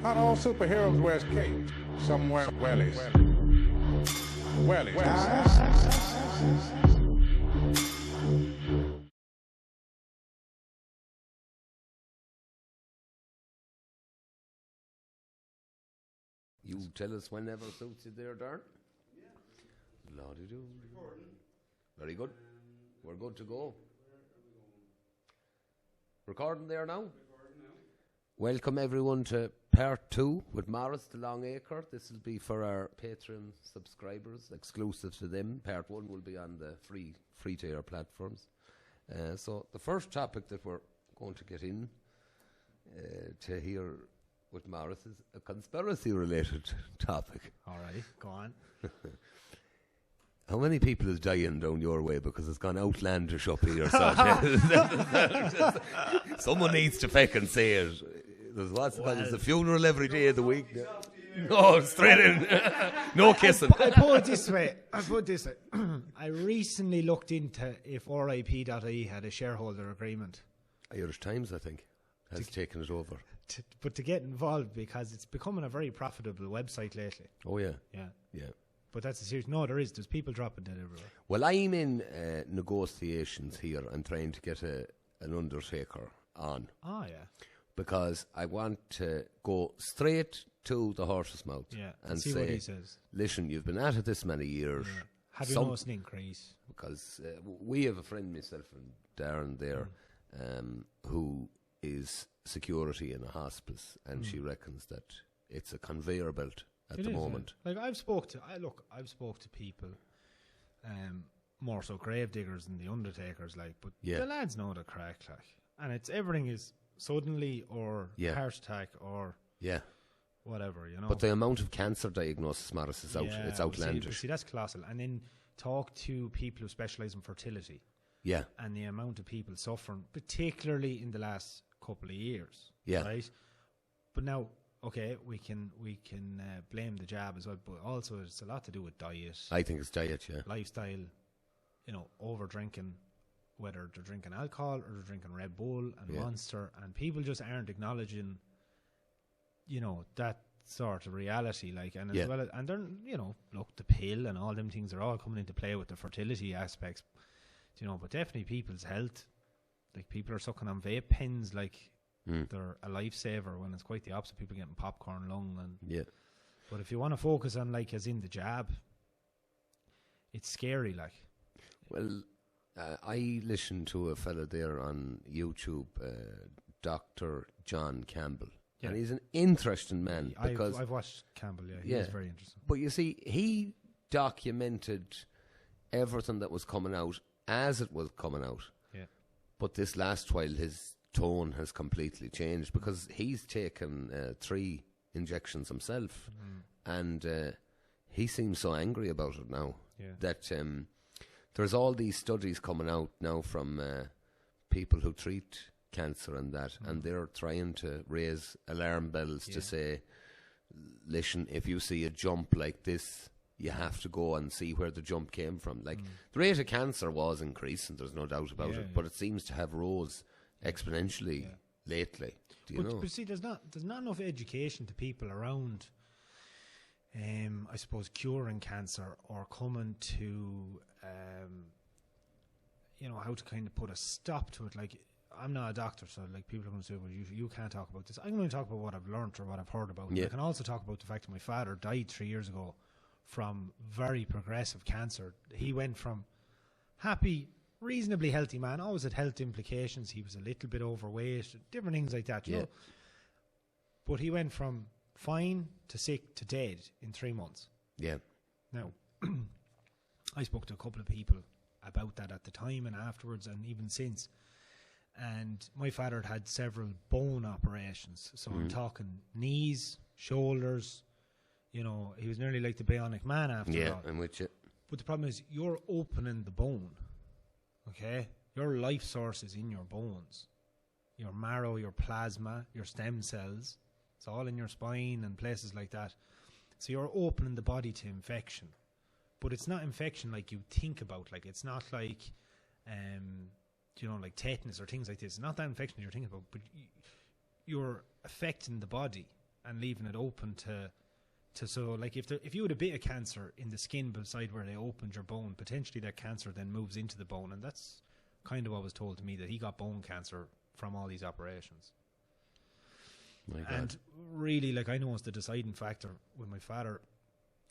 Not all superheroes wear capes. Some wear wellies. Wellies. You tell us whenever suits you there, Darren. Yeah. Lordy-do. Very good. We're good to go. Recording there now? Welcome everyone to part 2 with Maurice the Long Acre. This will be for our Patreon subscribers, exclusive to them. Part 1 will be on the free tier platforms. So the first topic that we're going to get in to hear with Maurice is a conspiracy related topic. All right, go on. How many people is dying down your way because it's gone outlandish up here? Someone needs to fucking say it. There's a funeral every day of the week. No, straight in. No kissing. I put it this way. I recently looked into if RIP.ie had a shareholder agreement. Irish Times, I think, has taken it over. But to get involved, because it's becoming a very profitable website lately. Oh, yeah. Yeah. But that's a serious... No, there is. There's people dropping dead everywhere. Well, I'm in negotiations here. I'm trying to get an undertaker on. Oh, yeah. Because I want to go straight to the horse's mouth and see say, what he says. Listen, you've been at it this many years. Yeah. Have you noticed an increase? Because we have a friend, myself and Darren there, who is security in a hospice, and she reckons that it's a conveyor belt at the moment. Yeah. Like I've spoke to people, more so grave diggers than the undertakers, like, but the lads know the crack, like, and it's everything is suddenly or heart attack or whatever, you know. But the amount of cancer diagnosis, Maurice, is it's outlandish. See, that's colossal. And then talk to people who specialise in fertility. Yeah. And the amount of people suffering, particularly in the last couple of years. Yeah. Right? But now, okay, we can blame the jab as well, but also it's a lot to do with diet. I think it's diet, lifestyle, over drinking, whether they're drinking alcohol or they're drinking Red Bull and Monster, and people just aren't acknowledging, that sort of reality, like, and as well, and they're, look, the pill and all them things are all coming into play with the fertility aspects, but definitely people's health, like, people are sucking on vape pens, like, they're a lifesaver, when it's quite the opposite. People getting popcorn lung and but if you want to focus on, like, as in the jab, it's scary, like. Well, I listened to a fella there on YouTube, Dr. John Campbell, and he's an interesting man. Because I've watched Campbell, he's very interesting. But you see, he documented everything that was coming out as it was coming out. Yeah. But this last while, his tone has completely changed, because he's taken 3 injections himself, and he seems so angry about it now that there's all these studies coming out now from people who treat cancer and that, and they're trying to raise alarm bells to say, listen, if you see a jump like this, you have to go and see where the jump came from. Like, the rate of cancer was increasing, there's no doubt about it, but it seems to have rose exponentially lately. Do you know? But see, there's not enough education to people around, I suppose, curing cancer or coming to, how to kind of put a stop to it. Like, I'm not a doctor, so, like, people are going to say, well, you can't talk about this. I'm going to talk about what I've learnt or what I've heard about. I can also talk about the fact that my father died 3 years ago from very progressive cancer. He went from happy, reasonably healthy man, always had health implications. He was a little bit overweight, different things like that, you know. But he went from fine to sick to dead in 3 months. Yeah. Now, I spoke to a couple of people about that at the time and afterwards, and even since. And my father had several bone operations. So I'm talking knees, shoulders. He was nearly like the Bionic Man after all. Yeah, I'm with you. But the problem is, you're opening the bone. Okay? Your life source is in your bones. Your marrow, your plasma, your stem cells. It's all in your spine and places like that. So you're opening the body to infection. But it's not infection like you think about. Like, it's not like, like tetanus or things like this. It's not that infection you're thinking about, but you're affecting the body. and leaving it open to so like if you had a bit of cancer in the skin beside where they opened your bone, potentially that cancer then moves into the bone, and that's kind of what was told to me, that he got bone cancer from all these operations. My God. And really, like, I know it's the deciding factor with my father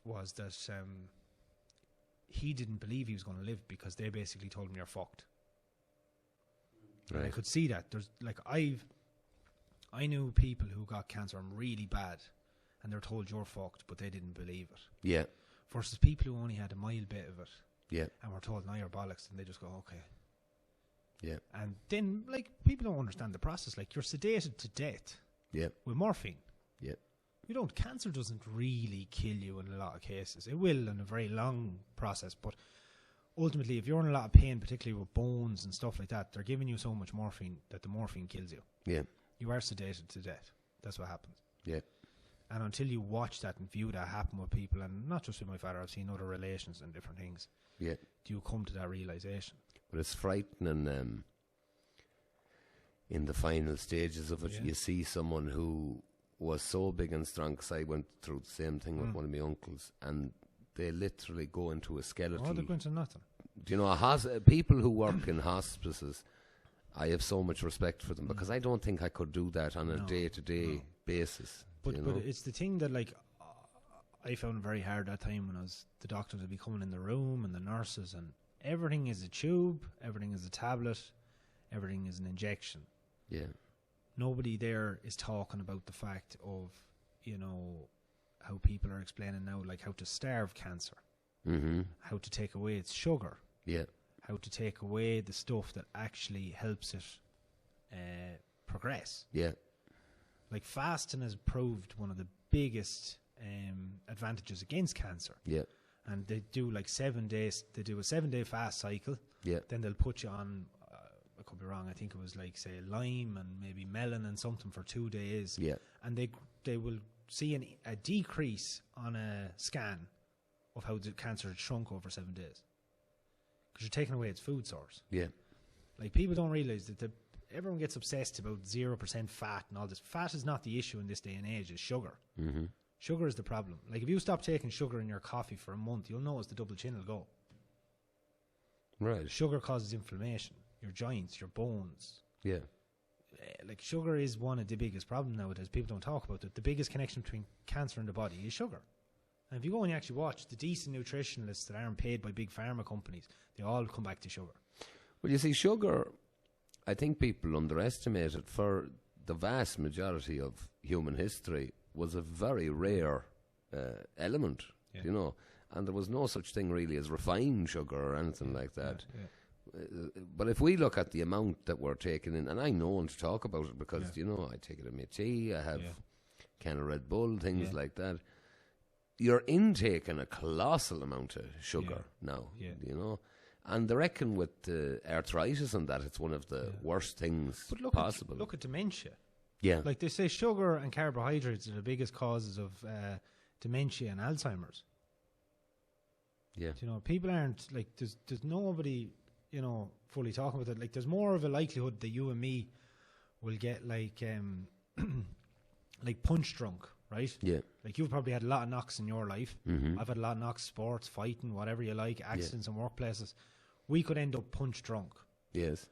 was that he didn't believe he was going to live because they basically told him you're fucked. Right. And I could see that. There's like I knew people who got cancer really bad, and they're told you're fucked, but they didn't believe it. Yeah. Versus people who only had a mild bit of it, Yeah. and were told now you're bollocks, and they just go okay. Yeah. And then like people don't understand the process. Like you're sedated to death. Yeah. With morphine. Yeah. You don't. Cancer doesn't really kill you in a lot of cases. It will in a very long process, but ultimately, if you're in a lot of pain, particularly with bones and stuff like that, they're giving you so much morphine that the morphine kills you. Yeah. You are sedated to death. That's what happens. Yeah. And until you watch that and view that happen with people, and not just with my father, I've seen other relations and different things. Yeah. Do you come to that realization? But it's frightening. In the final stages of it, you see someone who was so big and strong. Because I went through the same thing with one of my uncles, and they literally go into a skeletal. Oh, they're going to nothing. Do you know, people who work in hospices, I have so much respect for them because I don't think I could do that on a day-to-day basis. But you know? it's the thing that, like, I found it very hard that time when the doctors would be coming in the room and the nurses, and everything is a tube, everything is a tablet, everything is an injection. Yeah. Nobody there is talking about the fact of, you know, how people are explaining now, like how to starve cancer, how to take away its sugar, how to take away the stuff that actually helps it progress. Yeah. Like fasting has proved one of the biggest advantages against cancer. Yeah. And they do like 7 days. They do a 7-day fast cycle. Yeah. Then they'll put you on. I could be wrong. I think it was like say lime and maybe melon and something for 2 days. Yeah. And they will see a decrease on a scan of how the cancer had shrunk over 7 days because you're taking away its food source. Yeah. Like people don't realize that everyone gets obsessed about 0% fat and all this. Fat is not the issue in this day and age. It's sugar. Mm-hmm. Sugar is the problem. Like if you stop taking sugar in your coffee for a month, you'll notice the double chin will go. Right. Sugar causes inflammation. Your joints, your bones. Yeah. Like sugar is one of the biggest problems nowadays. People don't talk about it. The biggest connection between cancer and the body is sugar. And if you go and you actually watch the decent nutritionalists that aren't paid by big pharma companies, they all come back to sugar. Well, you see, sugar, I think people underestimate it. For the vast majority of human history, was a very rare element, you know. And there was no such thing really as refined sugar or anything like that. But if we look at the amount that we're taking in, and I know when to talk about it because, you know, I take it in my tea, I have can of Red Bull, things like that. You're intaking a colossal amount of sugar now, you know. And they reckon with arthritis and that, it's one of the worst things possible. Look at dementia. Yeah. Like they say sugar and carbohydrates are the biggest causes of dementia and Alzheimer's. Yeah. You know, people aren't, like, there's nobody, you know, fully talking about it. Like, there's more of a likelihood that you and me will get, like, like punch drunk, right? Yeah. Like, you've probably had a lot of knocks in your life. Mm-hmm. I've had a lot of knocks, sports, fighting, whatever you like, accidents in workplaces. We could end up punch drunk. Yes.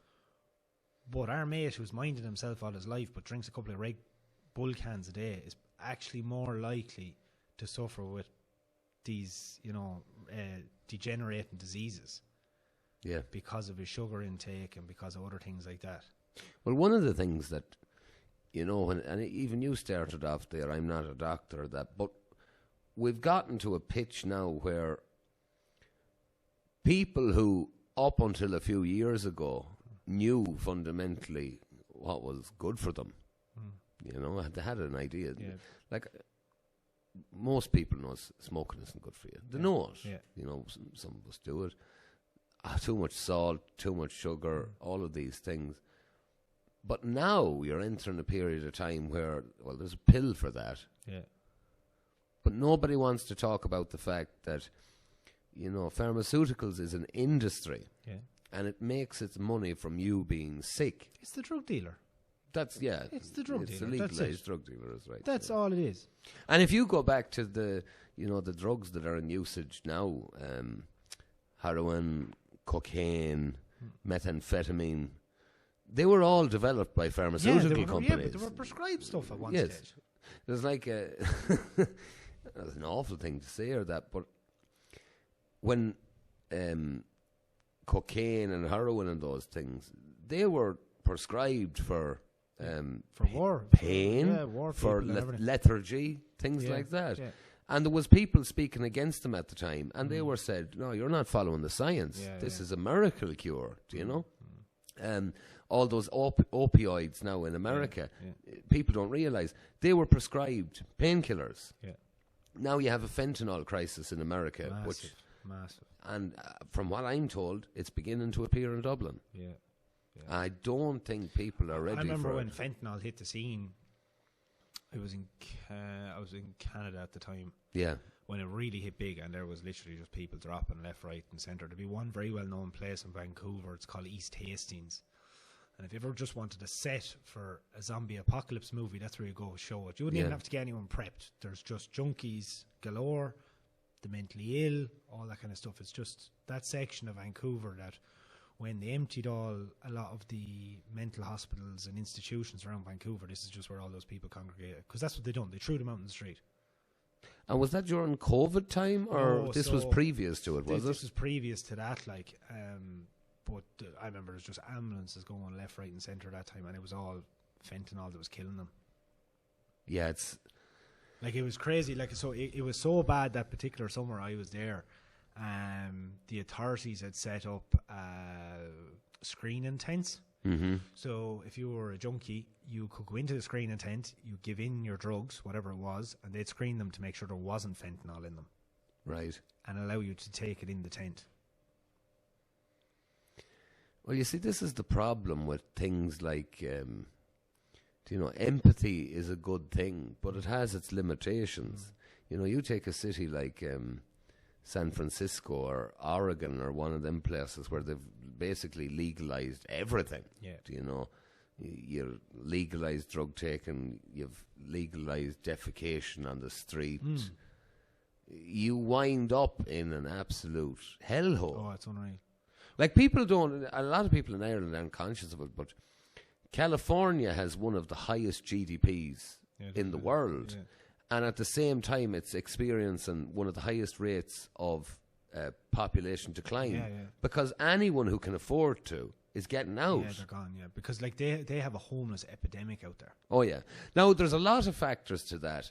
But our mate who's minded himself all his life but drinks a couple of Red Bull cans a day is actually more likely to suffer with these, you know, degenerating diseases. Yeah. Because of his sugar intake and because of other things like that. Well, one of the things that, you know, and even you started off there, I'm not a doctor, but we've gotten to a pitch now where people who, up until a few years ago, knew fundamentally what was good for them, you know, they had an idea. Yeah. Like, most people know smoking isn't good for you. They know it. Yeah. You know, some of us do it. Too much salt, too much sugar, all of these things. But now you're entering a period of time where, well, there's a pill for that. Yeah. But nobody wants to talk about the fact that, you know, pharmaceuticals is an industry. Yeah. And it makes its money from you being sick. It's the drug dealer. That's It's the drug it's dealer. the That's legalised it. drug dealers, right? That's all it is. And if you go back to the drugs that are in usage now, heroin, cocaine, methamphetamine, they were all developed by pharmaceutical companies. Yeah, but they were prescribed stuff at one stage. There's like that's an awful thing to say or that, but when cocaine and heroin and those things, they were prescribed for war, pain, for lethargy, things like that. Yeah. And there was people speaking against them at the time, and they were said, "No, you're not following the science. This is a miracle cure." Do you know? All those opioids now in America, people don't realize they were prescribed painkillers. Yeah. Now you have a fentanyl crisis in America, massive. And from what I'm told, it's beginning to appear in Dublin. Yeah. I don't think people are ready. I remember for when it. fentanyl hit the scene. I was in Canada at the time. Yeah. When it really hit big, and there was literally just people dropping left, right, and centre. There'd be one very well-known place in Vancouver. It's called East Hastings. And if you ever just wanted a set for a zombie apocalypse movie, that's where you go show it. You wouldn't even have to get anyone prepped. There's just junkies galore, the mentally ill, all that kind of stuff. It's just that section of Vancouver that when they emptied a lot of the mental hospitals and institutions around Vancouver, this is just where all those people congregated. Because that's what they done. They threw them out in the street. And was that during COVID time, or this was previous to it, was it? This was previous to that, like... But I remember there was just ambulances going left, right and centre at that time, and it was all fentanyl that was killing them. Yeah, it's... Like, it was crazy. Like, so it was so bad that particular summer I was there. The authorities had set up screening tents. Mm-hmm. So if you were a junkie, you could go into the screening tent, you give in your drugs, whatever it was, and they'd screen them to make sure there wasn't fentanyl in them. Right. And allow you to take it in the tent. Well, you see, this is the problem with things like, empathy is a good thing, but it has its limitations. You know, you take a city like San Francisco or Oregon or one of them places where they've basically legalized everything. Yeah. Do you know? You've legalized drug taking, you've legalized defecation on the street. You wind up in an absolute hellhole. Oh, it's unreal. Like, a lot of people in Ireland aren't conscious of it, but California has one of the highest GDPs in the world. Yeah. And at the same time, it's experiencing one of the highest rates of population decline. Yeah. Because anyone who can afford to is getting out. Yeah, they're gone, because like they have a homeless epidemic out there. Oh, yeah. Now, there's a lot of factors to that.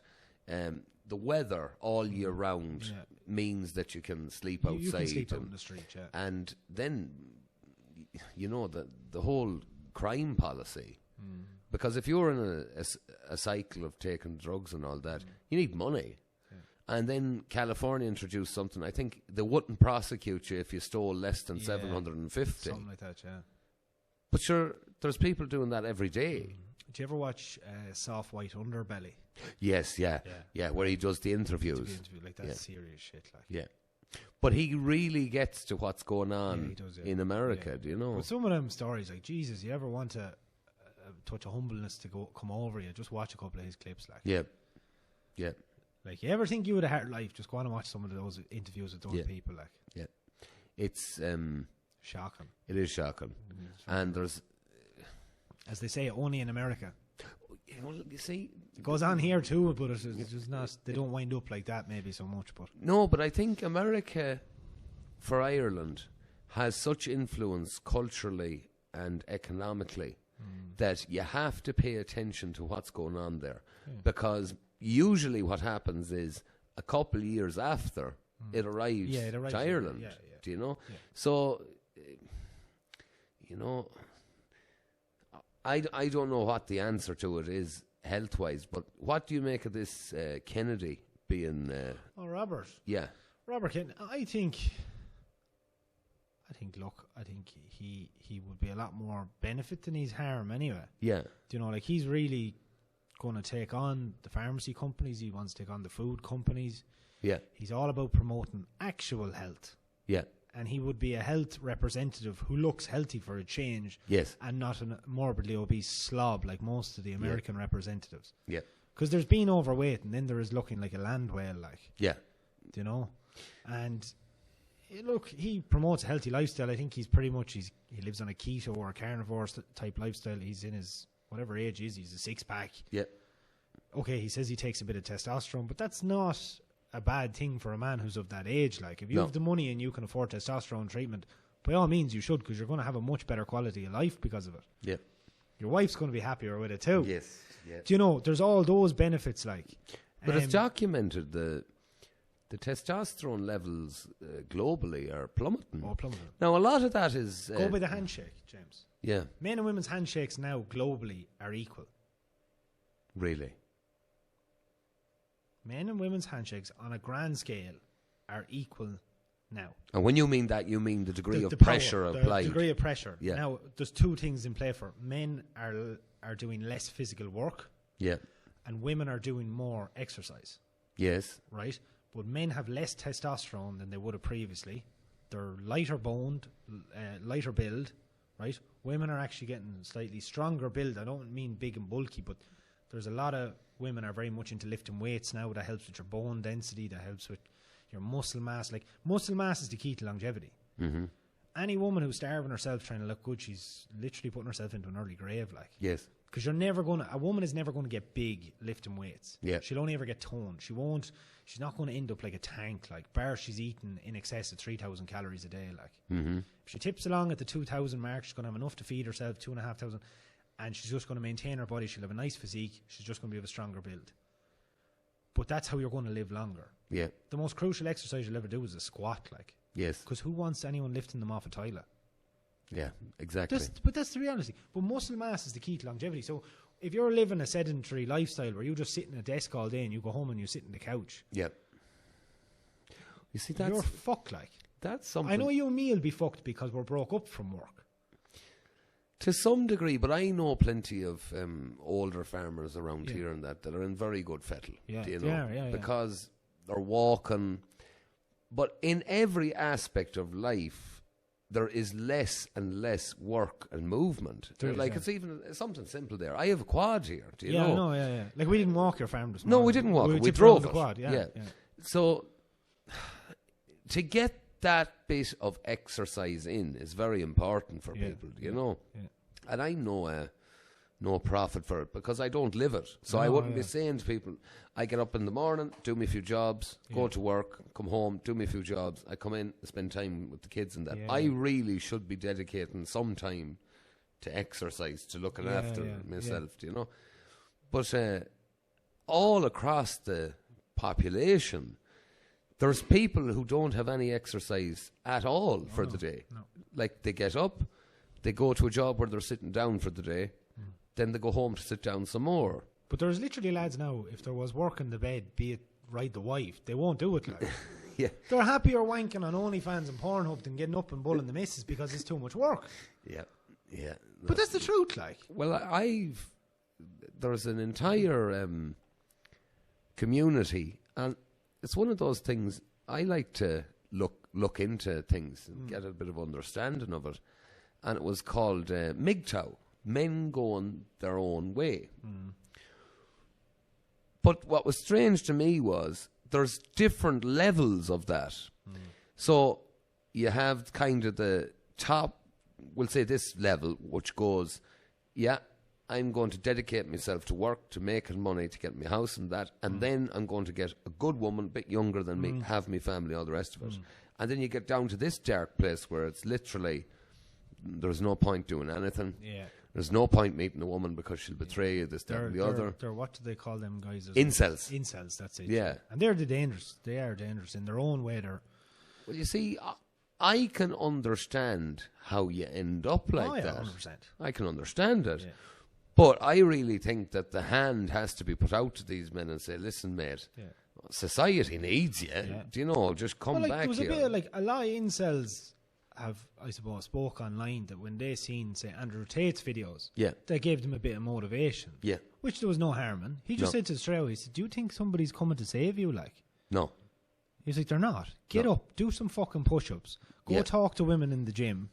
The weather all year round means that you can sleep outside. You can sleep out in the street, And then, the whole crime policy. Because if you're in a cycle of taking drugs and all that, you need money. Yeah. And then California introduced something. I think they wouldn't prosecute you if you stole less than 750. Something like that, yeah. But sure, there's people doing that every day. Did you ever watch Soft White Underbelly? Yes, yeah, where he does the interviews. Like, that's serious shit. Like. Yeah. But he really gets to what's going on in America, do you know? But some of them stories, like, Jesus, you ever want a touch of humbleness to come over you, just watch a couple of his clips. Like. Yeah. Like, you ever think you had a hard life, just go on and watch some of those interviews with those people. Like. Yeah. It's... shocking. It is shocking. And there's... As they say, only in America. Well, you see, it goes on here too, but it's just not. They don't wind up like that, maybe so much. But no, but I think America, for Ireland, has such influence culturally and economically that you have to pay attention to what's going on there, because usually what happens is a couple of years after it arrives to Ireland. Do you know? Yeah. So, I don't know what the answer to it is health-wise, but what do you make of this Kennedy being... Robert. Yeah. Robert Kennedy, I think he would be a lot more benefit than he's harm anyway. Yeah. Do you know, like, he's really going to take on the pharmacy companies, he wants to take on the food companies. Yeah. He's all about promoting actual health. Yeah. and he would be a health representative who looks healthy for a change, Yes. and not a morbidly obese slob like most of the American representatives. Yeah. Because there's being overweight, and then there is looking like a land whale, like. Yeah. You know? And look, he promotes a healthy lifestyle. I think he's pretty much, he lives on a keto or a carnivore type lifestyle. He's in his, whatever age he is, he's a six-pack. Yeah. Okay, he says he takes a bit of testosterone, but that's not a bad thing for a man who's of that age. Like, if you have the money and you can afford testosterone treatment, by all means you should, because you're going to have a much better quality of life because of it. Yeah. Your wife's going to be happier with it too. Yes. Yeah. Do you know, there's all those benefits, like. But it's documented the testosterone levels globally are plummeting. Oh, plummeting. Now, a lot of that is... Go by the handshake, James. Yeah. Men and women's handshakes now globally are equal. Really? Men and women's handshakes on a grand scale are equal now. And when you mean that, you mean the degree of power, pressure applied. The degree of pressure. Yeah. Now, there's two things in play for. Men are doing less physical work. Yeah. And women are doing more exercise. Yes. Right? But men have less testosterone than they would have previously. They're lighter boned, lighter build, right? Women are actually getting slightly stronger build. I don't mean big and bulky, but there's a lot of women are very much into lifting weights now. That helps with your bone density. That helps with your muscle mass. Like, muscle mass is the key to longevity. Mm-hmm. Any woman who's starving herself trying to look good, she's literally putting herself into an early grave. Like, Yes. because a woman is never going to get big lifting weights. Yeah. She'll only ever get toned. She's not going to end up like a tank. Like, bar she's eating in excess of 3,000 calories a day. Like, if she tips along at the 2,000 mark, she's going to have enough to feed herself, 2,500, and she's just going to maintain her body. She'll have a nice physique. She's just going to be of a stronger build. But that's how you're going to live longer. Yeah. The most crucial exercise you'll ever do is a squat. Like, Yes. because who wants anyone lifting them off a toilet? Yeah, exactly. But that's the reality. But muscle mass is the key to longevity. So if you're living a sedentary lifestyle where you just sit in a desk all day and you go home and you sit in the couch, Yeah. You see, you're fucked. Like, that's something. I know you and me will be fucked because we're broke up from work. To some degree, but I know plenty of older farmers around here and that are in very good fettle. Yeah, you know, they are, yeah. because they're walking. But in every aspect of life, there is less and less work and movement. It's even something simple there. I have a quad here. Do you know? No, yeah. Like, we didn't walk your farm this morning. No, we didn't walk. We tipped drove around the it. quad. Yeah. So to get that bit of exercise in is very important for people, you know. Yeah. And I know no profit for it because I don't live it. So I wouldn't be saying to people, I get up in the morning, do me a few jobs, go to work, come home, do me a few jobs. I come in, spend time with the kids and that. Yeah. I really should be dedicating some time to exercise, to looking after myself, you know. But all across the population, there's people who don't have any exercise at all for the day. No. Like, they get up, they go to a job where they're sitting down for the day, then they go home to sit down some more. But there's literally lads now, if there was work in the bed, be it ride the wife, they won't do it. Like. Yeah. They're happier wanking on OnlyFans and Pornhub than getting up and bulling the missus because it's too much work. Yeah. But that's the truth, like. Well, there's an entire community, and it's one of those things I like to look into things and get a bit of understanding of it. And it was called MGTOW, men going their own way. But what was strange to me was there's different levels of that. So you have kind of the top, we'll say this level, which goes, I'm going to dedicate myself to work, to making money, to get my house and that, and then I'm going to get a good woman, a bit younger than me, have my family, all the rest of it. And then you get down to this dark place where it's literally, there's no point doing anything. Yeah. There's no point meeting a woman because she'll betray you, this, that, and the other. They're what do they call them guys? Incels. Incels, that's it. Yeah. And they're dangerous. They are dangerous in their own way. Well, you see, I can understand how you end up like that. 100%. I can understand it. Yeah. But I really think that the hand has to be put out to these men and say, listen, mate, society needs you. Yeah. Do you know, just come back there was here. a bit of, like, a lot of incels have, I suppose, spoke online that when they seen, say, Andrew Tate's videos, they gave them a bit of motivation. Yeah. Which there was no harm in. He just said to the straight away, he said, do you think somebody's coming to save you, like? No. He's like, they're not. Get up, do some fucking push-ups. Go talk to women in the gym.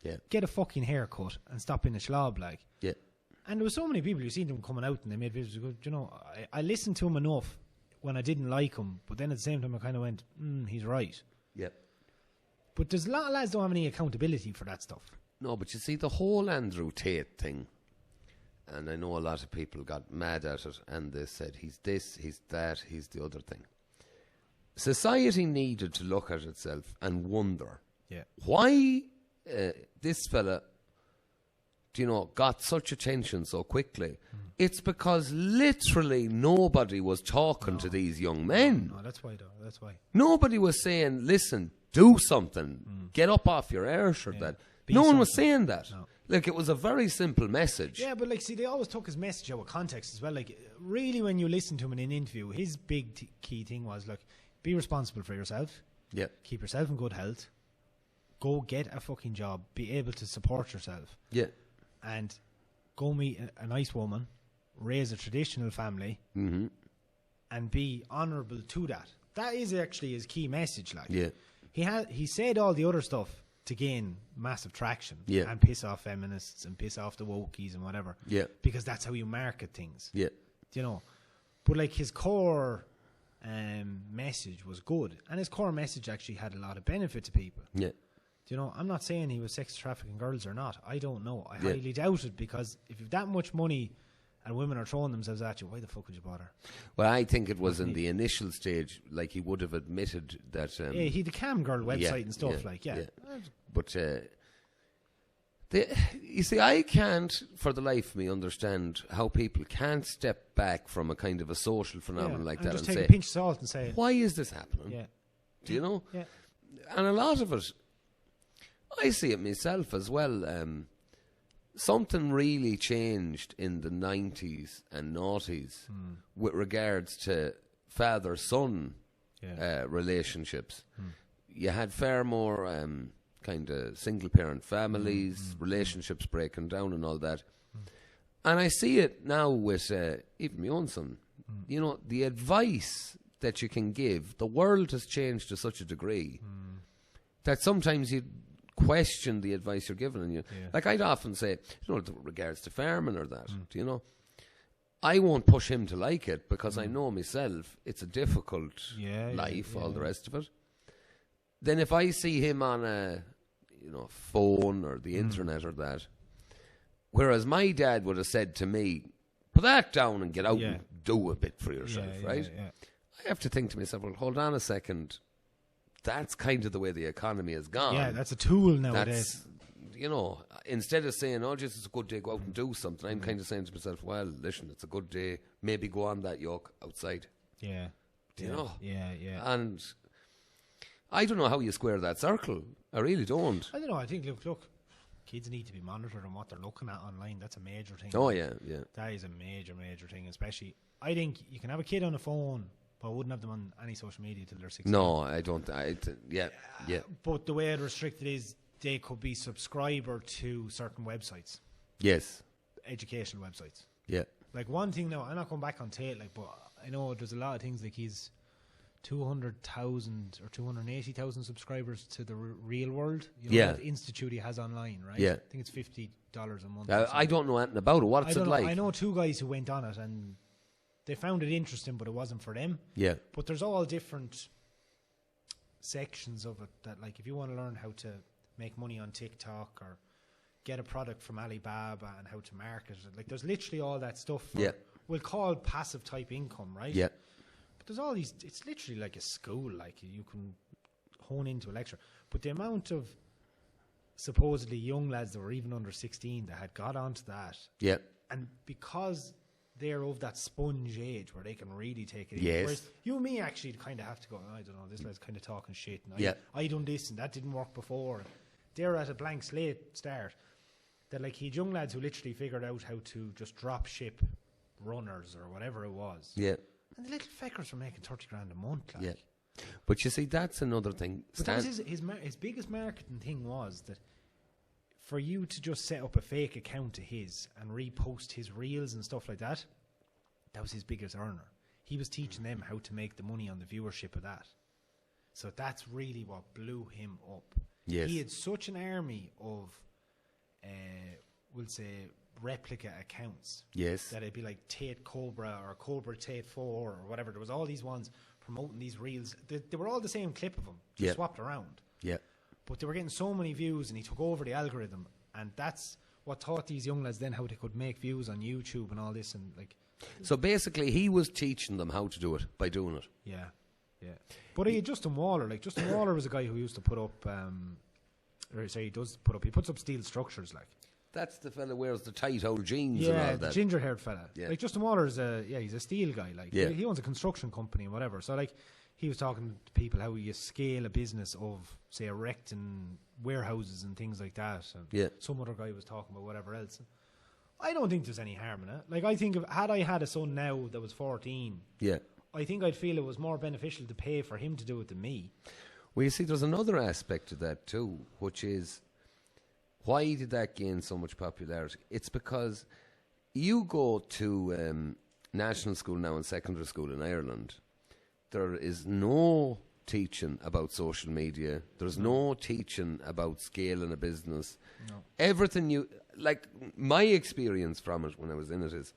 Yeah. Get a fucking haircut and stop being a slob, like. Yeah. And there was so many people, you seen them coming out and they made videos. Go, you know, I listened to him enough when I didn't like him, but then at the same time I kind of went, he's right. Yeah. But there's a lot of lads don't have any accountability for that stuff. No, but you see, the whole Andrew Tate thing, and I know a lot of people got mad at it, and they said, he's this, he's that, he's the other thing. Society needed to look at itself and wonder why this fella, got such attention so quickly. It's because literally nobody was talking to these young men. No, that's why, though. That's why. Nobody was saying, listen, do something. Get up off your arse or that. No one was saying that. No. Like, it was a very simple message. Yeah, but, like, see, they always took his message out of context as well. Like, really, when you listen to him in an interview, his big key thing was, like, be responsible for yourself. Yeah. Keep yourself in good health. Go get a fucking job. Be able to support yourself. Yeah. And go meet a nice woman. Raise a traditional family. Mm-hmm. And be honourable to that. That is actually his key message. Like, yeah. He said all the other stuff to gain massive traction. Yeah. And piss off feminists and piss off the wokies and whatever. Yeah. Because that's how you market things. Yeah. But like his core message was good, and his core message actually had a lot of benefit to people. Yeah. I'm not saying he was sex trafficking girls or not. I don't know. I highly doubt it, because if you've that much money and women are throwing themselves at you, why the fuck would you bother? Well, I think it was in the initial stage, like, he would have admitted that. He had a cam girl website and stuff, But you see, I can't, for the life of me, understand how people can't step back from a kind of a social phenomenon like that just and take say, a pinch of salt and say, why is this happening? Yeah. Do you know? Yeah. And a lot of it, I see it myself as well. Something really changed in the 90s and noughties with regards to father-son relationships. You had far more kind of single-parent families, relationships breaking down and all that. And I see it now with even my own son. The advice that you can give, the world has changed to such a degree that sometimes you question the advice you're given. And like, I'd often say, with regards to farming or that, I won't push him to like it, because I know myself it's a difficult life, all the rest of it. Then if I see him on a phone or the internet or that, whereas my dad would have said to me, put that down and get out and do a bit for yourself, right? I have to think to myself, well, hold on a second. That's kind of the way the economy has gone. Yeah, that's a tool nowadays. Instead of saying, oh, just it's a good day, go out and do something, I'm kind of saying to myself, well, listen, it's a good day, maybe go on that yoke outside. Yeah. Do you know? Yeah. And I don't know how you square that circle. I really don't. I don't know. I think, look, kids need to be monitored on what they're looking at online. That's a major thing. Oh, yeah. That is a major thing, especially. I think you can have a kid on a phone, but I wouldn't have them on any social media till they're 16. No, I don't. Yeah. But the way it restricted is they could be subscriber to certain websites. Yes. Educational websites. Yeah. Like, one thing now, I'm not going back on Tate, but I know there's a lot of things, like he's 200,000 or 280,000 subscribers to the Real World. That institute he has online, right? Yeah. I think it's $50 a month. I don't know anything about it. What's it like? I know two guys who went on it and they found it interesting, but it wasn't for them. Yeah. But there's all different sections of it that, like, if you want to learn how to make money on TikTok or get a product from Alibaba and how to market it, like, there's literally all that stuff. We'll call passive type income, right? Yeah. But there's all these, it's literally like a school, like you can hone into a lecture. But the amount of supposedly young lads that were even under 16 that had got onto that. Yeah. And because they're of that sponge age where they can really take it in. Yes. Whereas you and me actually kind of have to go, I don't know, this lad's kind of talking shit. And I done this and that didn't work before. They're at a blank slate start. That, like, he had young lads who literally figured out how to just drop ship runners or whatever it was. Yeah. And the little feckers were making 30 grand a month. Like. Yeah. But you see, that's another thing. But that was his biggest marketing thing was that for you to just set up a fake account to his and repost his reels and stuff like that, that was his biggest earner. He was teaching them how to make the money on the viewership of that. So that's really what blew him up. Yes. He had such an army of, we'll say, replica accounts. Yes. That it'd be like Tate Cobra or Cobra Tate 4 or whatever. There was all these ones promoting these reels. They were all the same clip of him, just swapped around. Yeah. But they were getting so many views, and he took over the algorithm, and that's what taught these young lads then how they could make views on YouTube and all this, and like. So basically, he was teaching them how to do it by doing it. Yeah, yeah. But he had Justin Waller. Like Justin Waller was a guy who used to put up, he does put up. He puts up steel structures, like. That's the fella who wears the tight old jeans and all Yeah, that. the ginger-haired fella. Yeah. Like Justin Waller is he's a steel guy. Like he owns a construction company and whatever. So like he was talking to people how you scale a business of say erecting warehouses and things like that. And some other guy was talking about whatever else. And I don't think there's any harm in it. Like I think had I had a son now that was 14, I think I'd feel it was more beneficial to pay for him to do it than me. Well, you see, there's another aspect to that too, which is, why did that gain so much popularity? It's because you go to national school now and secondary school in Ireland, there is no teaching about social media. There's no teaching about scaling a business. No. Everything like my experience from it when I was in it is,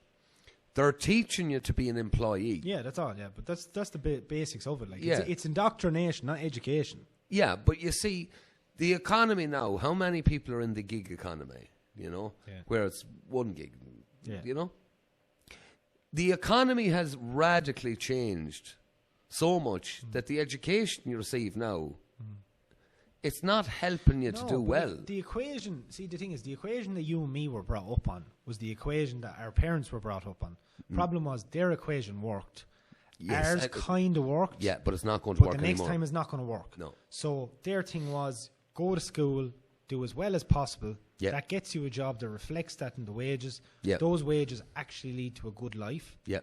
they're teaching you to be an employee. Yeah, that's all. Yeah, but that's the basics of it. Like, it's indoctrination, not education. Yeah, but you see, the economy now, how many people are in the gig economy, you know, where it's one gig, you know? The economy has radically changed so much that the education you receive now, it's not helping you to do well. The equation, see, the thing is, the equation that you and me were brought up on was the equation that our parents were brought up on. Problem was, their equation worked. Yes, ours kind of worked. Yeah, but it's not going to work anymore. But the next time is not going to work. No. So their thing was, go to school, do as well as possible. Yeah. That gets you a job that reflects that in the wages. Yeah. Those wages actually lead to a good life. Yeah.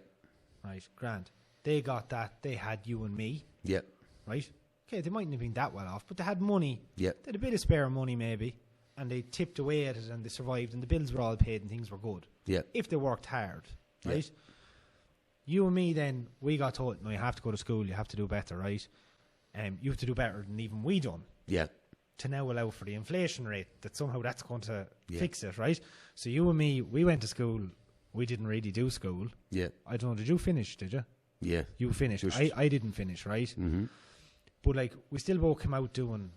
Right, grand. They got that. They had you and me. Yeah. Right? Okay, they mightn't have been that well off, but they had money. Yeah. They had a bit of spare money maybe, and they tipped away at it and they survived and the bills were all paid and things were good. Yeah. If they worked hard. Right? Yeah. You and me then, we got told, no, you have to go to school, you have to do better, right? You have to do better than even we done. Yeah. To now allow for the inflation rate, that somehow that's going to fix it, right? So you and me, we went to school, we didn't really do school. Yeah. I don't know, did you finish, did you? Yeah. You finished. I didn't finish, right? Mm-hmm. But like, we still both came out doing,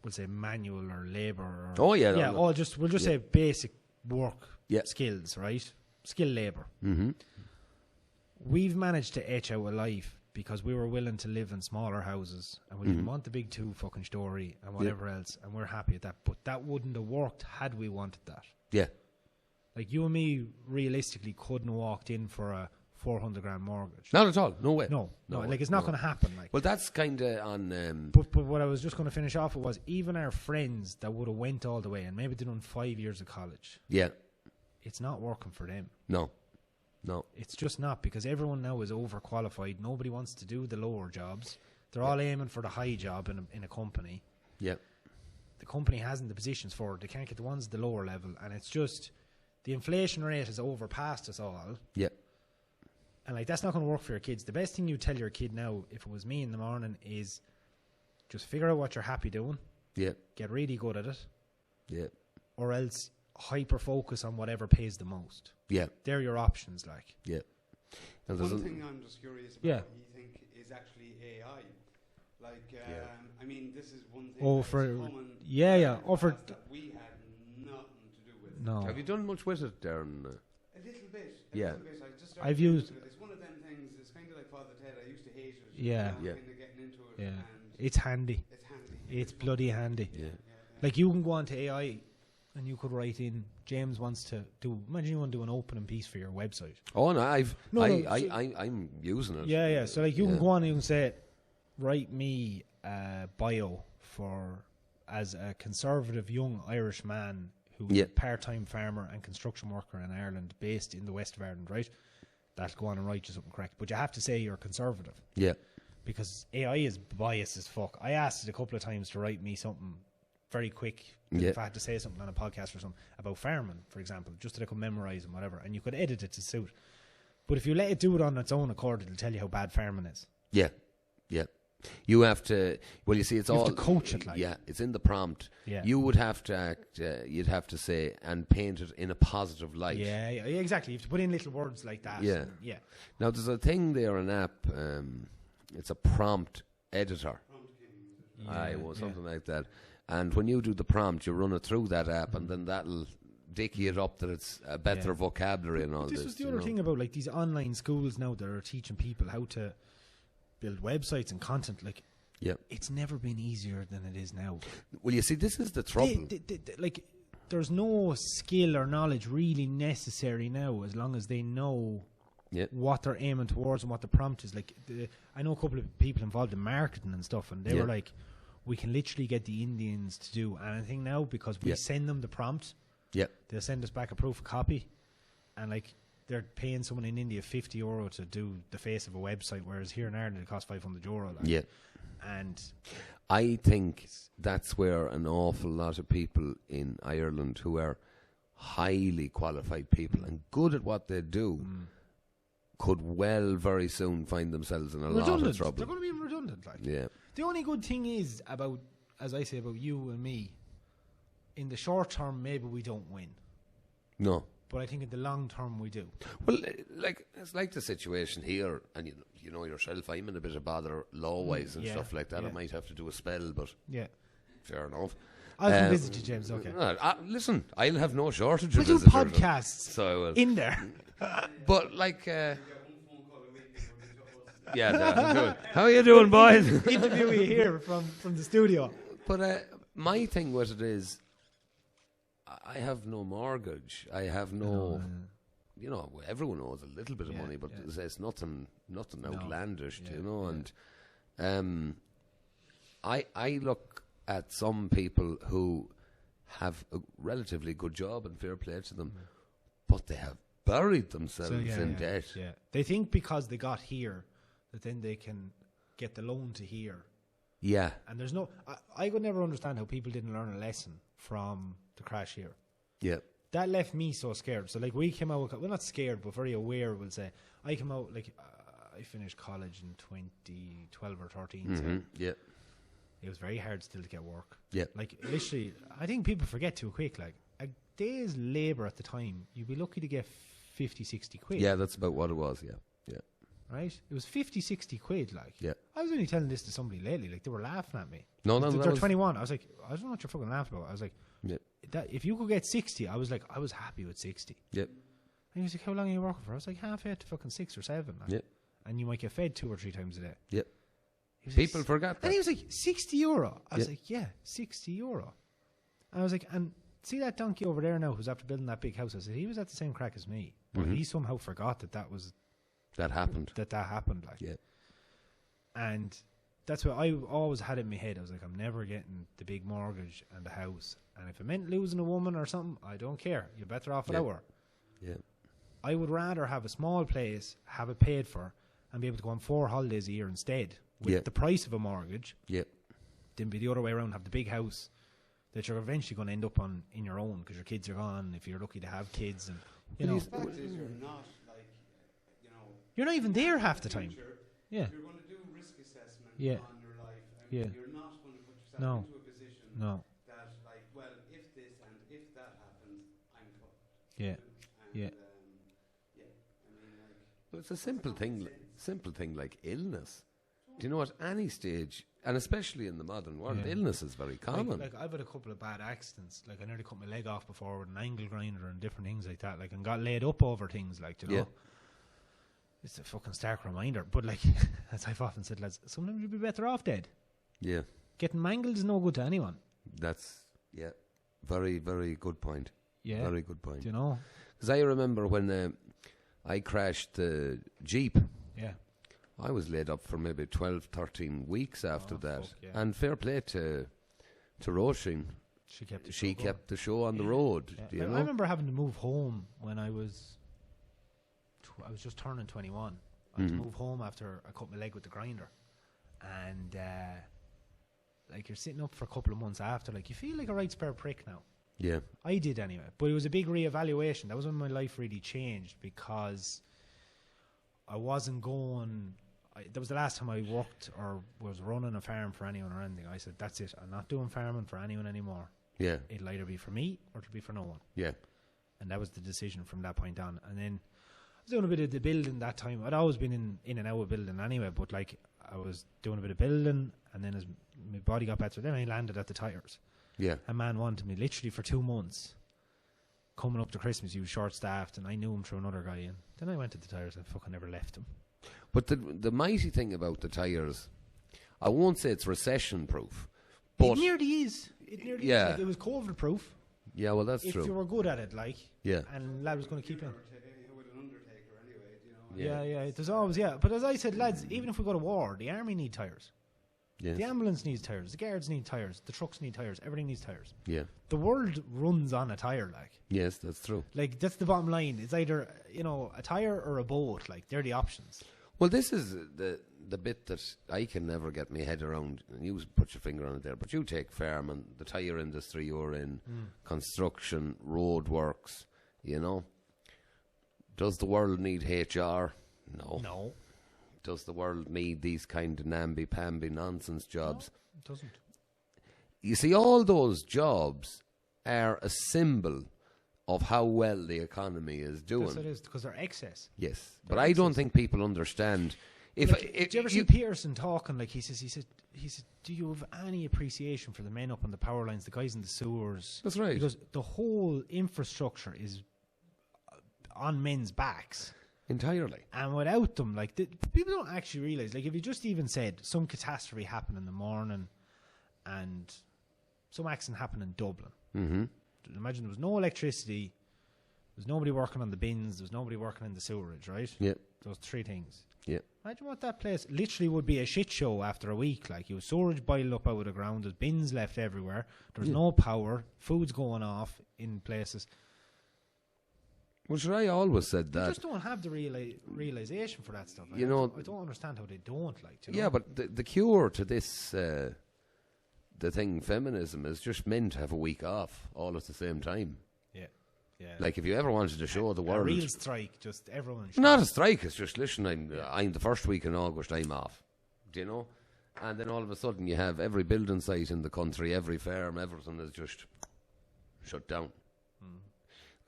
we'll say manual or labour. Or, oh yeah. Yeah, we'll just say basic work skills, right? Skill labour. Mm-hmm. We've managed to etch out a life because we were willing to live in smaller houses and we didn't want the big 2 fucking story and whatever else, and we're happy at that. But that wouldn't have worked had we wanted that. Yeah. Like you and me realistically couldn't have walked in for a 400 grand mortgage. Not at all. No way. No. Like it's not going to happen. Like. Well, that's kind of on. But what I was just going to finish off with was even our friends that would have went all the way and maybe done 5 years of college. Yeah. It's not working for them. No. It's just not, because everyone now is overqualified. Nobody wants to do the lower jobs. They're all aiming for the high job in a company. Yeah. The company hasn't the positions for it. They can't get the ones at the lower level. And it's just, the inflation rate has overpassed us all. Yeah. And like, that's not going to work for your kids. The best thing you tell your kid now, if it was me in the morning, is just figure out what you're happy doing. Yeah. Get really good at it. Yeah. Or else hyper focus on whatever pays the most. Yeah. They're your options, like. Yeah. One thing I'm just curious about, what you think is actually AI. Like, I mean, this is one thing that's common. That we had nothing to do with. No. Have you done much with it, Darren? A little bit. I've used. It's one of them things. It's kind of like Father Ted. I used to hate it. Yeah. Kind of getting into it. Yeah. It's handy. It's bloody handy. Yeah. Like you can go onto AI. And you could write in, James wants to do, imagine you want to do an opening piece for your website. Oh no, I'm using it. Yeah. So like you can go on and you can say, write me a bio as a conservative young Irish man who's a part-time farmer and construction worker in Ireland, based in the west of Ireland, right? That'll go on and write you something correct. But you have to say you're conservative. Yeah. Because AI is biased as fuck. I asked it a couple of times to write me something very quick, if I had to say something on a podcast or something about farming, for example, just that I could memorise and whatever, and you could edit it to suit. But if you let it do it on its own accord, it'll tell you how bad farming is. Yeah. You have to. Well, you see, it's you all have to coach it. Like, yeah, it's in the prompt. Yeah. You would have to act. You'd have to say and paint it in a positive light. Yeah, exactly. You have to put in little words like that. Yeah, yeah. Now there's a thing there, an app. It's a prompt editor. Something like that. And when you do the prompt, you run it through that app, and then that'll dicky it up that it's a better vocabulary and all this. This was the other thing about like these online schools now that are teaching people how to build websites and content. Like, it's never been easier than it is now. Well, you see, this is the trouble. Like, there's no skill or knowledge really necessary now, as long as they know what they're aiming towards and what the prompt is. Like, I know a couple of people involved in marketing and stuff, and they were like, we can literally get the Indians to do anything now because we send them the prompt. Yeah, they'll send us back a proof of copy, and like they're paying someone in India €50 to do the face of a website, whereas here in Ireland it costs €500. Like. And I think that's where an awful lot of people in Ireland who are highly qualified people and good at what they do could very soon find themselves in a lot of trouble. They're going to be redundant. Like. Yeah. The only good thing is about, as I say, about you and me, in the short term, maybe we don't win. No. But I think in the long term, we do. Well, like it's like the situation here, and you know yourself, I'm in a bit of bother law-wise and stuff like that. I might have to do a spell, but fair enough. I'll come visit you, James, okay. Listen, I'll have no shortage of visitors. We'll do podcasts in there. But like... good. How are you doing, boys? Interview you here from the studio. But my thing with it is, I have no mortgage. I have no, you know, everyone owes a little bit of money, but it's nothing outlandish, you know. And I look at some people who have a relatively good job and fair play to them, but they have buried themselves in debt. Yeah, they think because they got here that then they can get the loan to here. Yeah. And there's no... I could never understand how people didn't learn a lesson from the crash here. Yeah. That left me so scared. So, like, we came out... Well, not scared, but very aware, we'll say. I came out, like... I finished college in 2012 or 13. So it was very hard still to get work. Yeah. Like, literally, I think people forget too quick. Like, a day's labour at the time, you'd be lucky to get 50, 60 quid. Yeah, that's about what it was, yeah. Right? It was 50, 60 quid, like. Yeah. I was only telling this to somebody lately, like, they were laughing at me. No, they're 21. I was like, I don't know what you're fucking laughing about. I was like, yeah. If you could get 60, I was like, I was happy with 60. Yep. And he was like, how long are you working for? I was like, half 8 to fucking 6 or 7. Like. Yep. And you might get fed 2 or 3 times a day. Yep. People forget that. And he was like, €60. I was like, yeah, €60. And I was like, and see that donkey over there now who's after building that big house? I said, he was at the same crack as me. But he somehow forgot that was... That happened. That happened, like. Yeah. And that's what I always had in my head. I was like, I'm never getting the big mortgage and the house. And if it meant losing a woman or something, I don't care. You're better off without her. Yeah. I would rather have a small place, have it paid for, and be able to go on 4 holidays a year instead with the price of a mortgage. Yeah. Then be the other way around, have the big house that you're eventually going to end up on in your own because your kids are gone if you're lucky to have kids. And you know, the fact is you're not like, you know, you're not even there half the time. Yeah. You're going to do risk assessment on your life. I mean, you're not going to put yourself into a position that, like, well, if this and if that happens, I'm fucked. Yeah. And, I mean, like, well, it's a simple thing like illness. Do you know at any stage, and especially in the modern world, illness is very common. Like I've had a couple of bad accidents. Like I nearly cut my leg off before with an angle grinder and different things like that. Like and got laid up over things. Like, you know, it's a fucking stark reminder. But like, as I've often said, lads, sometimes you'd be better off dead. Yeah, getting mangled is no good to anyone. That's very, very good point. Yeah, very good point. Do you know? Because I remember when I crashed the Jeep. Yeah. I was laid up for maybe 12, 13 weeks after that. And fair play to Roisin. She kept the show on the road. Yeah. Do you know? I remember having to move home when I was just turning 21. I had to move home after I cut my leg with the grinder. And like you're sitting up for a couple of months after, like you feel like a right spare prick now. Yeah. I did anyway. But it was a big reevaluation. That was when my life really changed because I wasn't going that was the last time I worked or was running a farm for anyone or anything. I said, that's it. I'm not doing farming for anyone anymore. Yeah. It'll either be for me or it'll be for no one. Yeah. And that was the decision from that point on. And then I was doing a bit of the building that time. I'd always been in and out of building anyway, but like I was doing a bit of building, and then as my body got better, then I landed at the tyres. Yeah. A man wanted me literally for 2 months. Coming up to Christmas, he was short-staffed, and I knew him through another guy. And then I went to the tyres and fucking never left him. But the mighty thing about the tyres, I won't say it's recession-proof, but... It nearly is. It nearly is. Like, it was COVID-proof. Yeah, well, that's true. If you were good at it, like. Yeah. And lad was going to keep in. With an undertaker anyway, you know. Yeah. There's always, But as I said, lads, even if we go to war, the army need tyres. Yes. The ambulance needs tyres. The guards need tyres. The trucks need tyres. Everything needs tyres. Yeah. The world runs on a tyre, like. Yes, that's true. Like, that's the bottom line. It's either, a tyre or a boat. Like, they're the options. Well, this is the bit that I can never get my head around. And you put your finger on it there. But you take farming, the tyre industry you're in, construction, road works, Does the world need HR? No. Does the world need these kind of namby-pamby nonsense jobs? No, it doesn't. You see, all those jobs are a symbol of how well the economy is doing. Yes, it is, because they're excess. Yes, but I don't think people understand. Did you ever see Pearson talking? Like he said, do you have any appreciation for the men up on the power lines, the guys in the sewers? That's right. Because the whole infrastructure is on men's backs. Entirely. And without them, like, people don't actually realise, like, if you just even said some catastrophe happened in the morning and some accident happened in Dublin. Mm-hmm. Imagine there was no electricity, there was nobody working on the bins, there was nobody working in the sewerage, right? Yeah. Those three things. Yeah. Imagine what that place literally would be, a shit show after a week. Like, you have sewerage boiled up out of the ground, there's bins left everywhere, there's no power, food's going off in places. Well, sure, I always said that. They just don't have the realisation for that stuff. I don't understand how they don't. Like, yeah, but the cure to this, the thing feminism is just men to have a week off all at the same time. Yeah. Like, if you ever wanted to show the world, a real strike, just everyone. Not a strike. It's just, listen, I'm the first week in August, I'm off. Do you know? And then all of a sudden you have every building site in the country, every farm, everything is just shut down.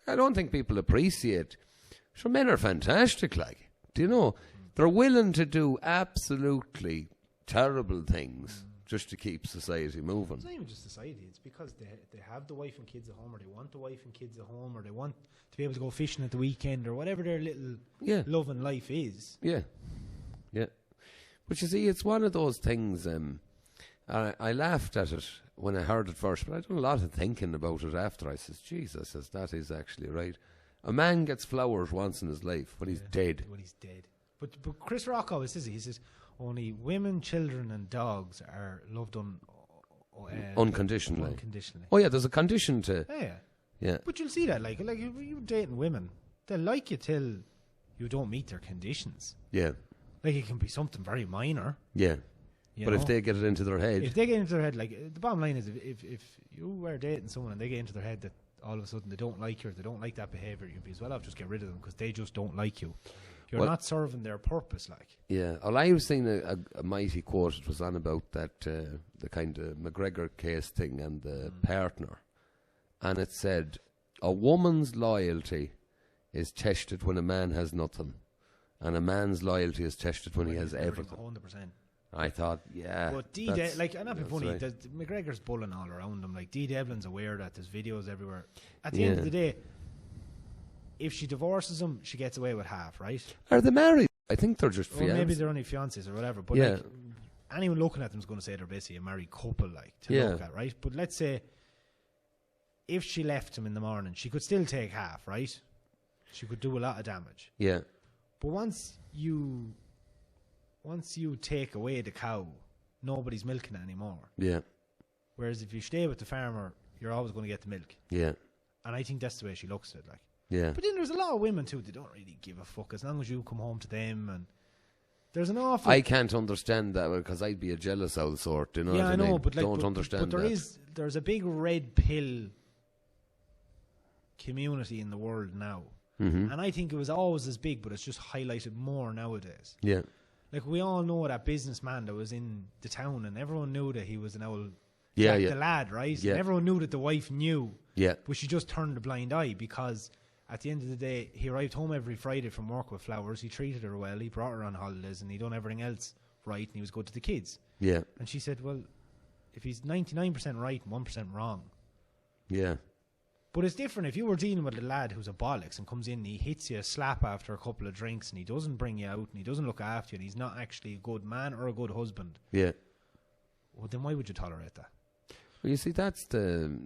I don't think people appreciate. Sure, men are fantastic, like. Do you know? They're willing to do absolutely terrible things just to keep society moving. It's not even just society. It's because they have the wife and kids at home, or they want the wife and kids at home, or they want to be able to go fishing at the weekend, or whatever their little love and life is. Yeah. Yeah. But you see, it's one of those things... I laughed at it when I heard it first, but I done a lot of thinking about it after. I says, Jesus, that is actually right. A man gets flowers once in his life when he's dead. When he's dead. But Chris Rock always says, he says, only women, children and dogs are loved unconditionally. Unconditionally. Oh yeah, there's a condition to... Yeah. But you'll see that, like you're dating women, they'll like you till you don't meet their conditions. Yeah. Like, it can be something very minor. Yeah. But if they get it into their head... If they get into their head, like, the bottom line is, if you were dating someone and they get into their head that all of a sudden they don't like you, or they don't like that behaviour, you'd be as well off just get rid of them, because they just don't like you. You're not serving their purpose, like. Yeah. Well, I was seeing a mighty quote. It was on about that, the kind of McGregor case thing and the partner. And it said, a woman's loyalty is tested when a man has nothing. And a man's loyalty is tested when he has everything. 100%. I thought, but like, I'm not being funny. Right. McGregor's bullying all around him. Like, D. Devlin's aware that there's videos everywhere. At the end of the day, if she divorces him, she gets away with half, right? Are they married? I think they're just fiancés. Or maybe they're only fiancés or whatever. But like, anyone looking at them is going to say they're basically a married couple, like, to look at, right? But let's say if she left him in the morning, she could still take half, right? She could do a lot of damage. Yeah. But once you take away the cow, nobody's milking it anymore. Yeah. Whereas if you stay with the farmer, you're always going to get the milk. Yeah. And I think that's the way she looks at it, like. Yeah. But then there's a lot of women too, they don't really give a fuck as long as you come home to them, and there's an awful... I can't understand that, because I'd be a jealous old sort, you know. Yeah, I know, but like, don't understand but there's a big red pill community in the world now. And I think it was always as big, but it's just highlighted more nowadays. Yeah. Like, we all know that businessman that was in the town, and everyone knew that he was an old Yeah, the lad, right? Yeah. And everyone knew that the wife knew. Yeah. But she just turned a blind eye, because at the end of the day, he arrived home every Friday from work with flowers. He treated her well. He brought her on holidays, and he done everything else right, and he was good to the kids. Yeah. And she said, well, if he's 99% right and 1% wrong. Yeah. But it's different if you were dealing with a lad who's a bollocks and comes in and he hits you a slap after a couple of drinks, and he doesn't bring you out, and he doesn't look after you, and he's not actually a good man or a good husband. Yeah. Well, then why would you tolerate that? Well, you see, that's the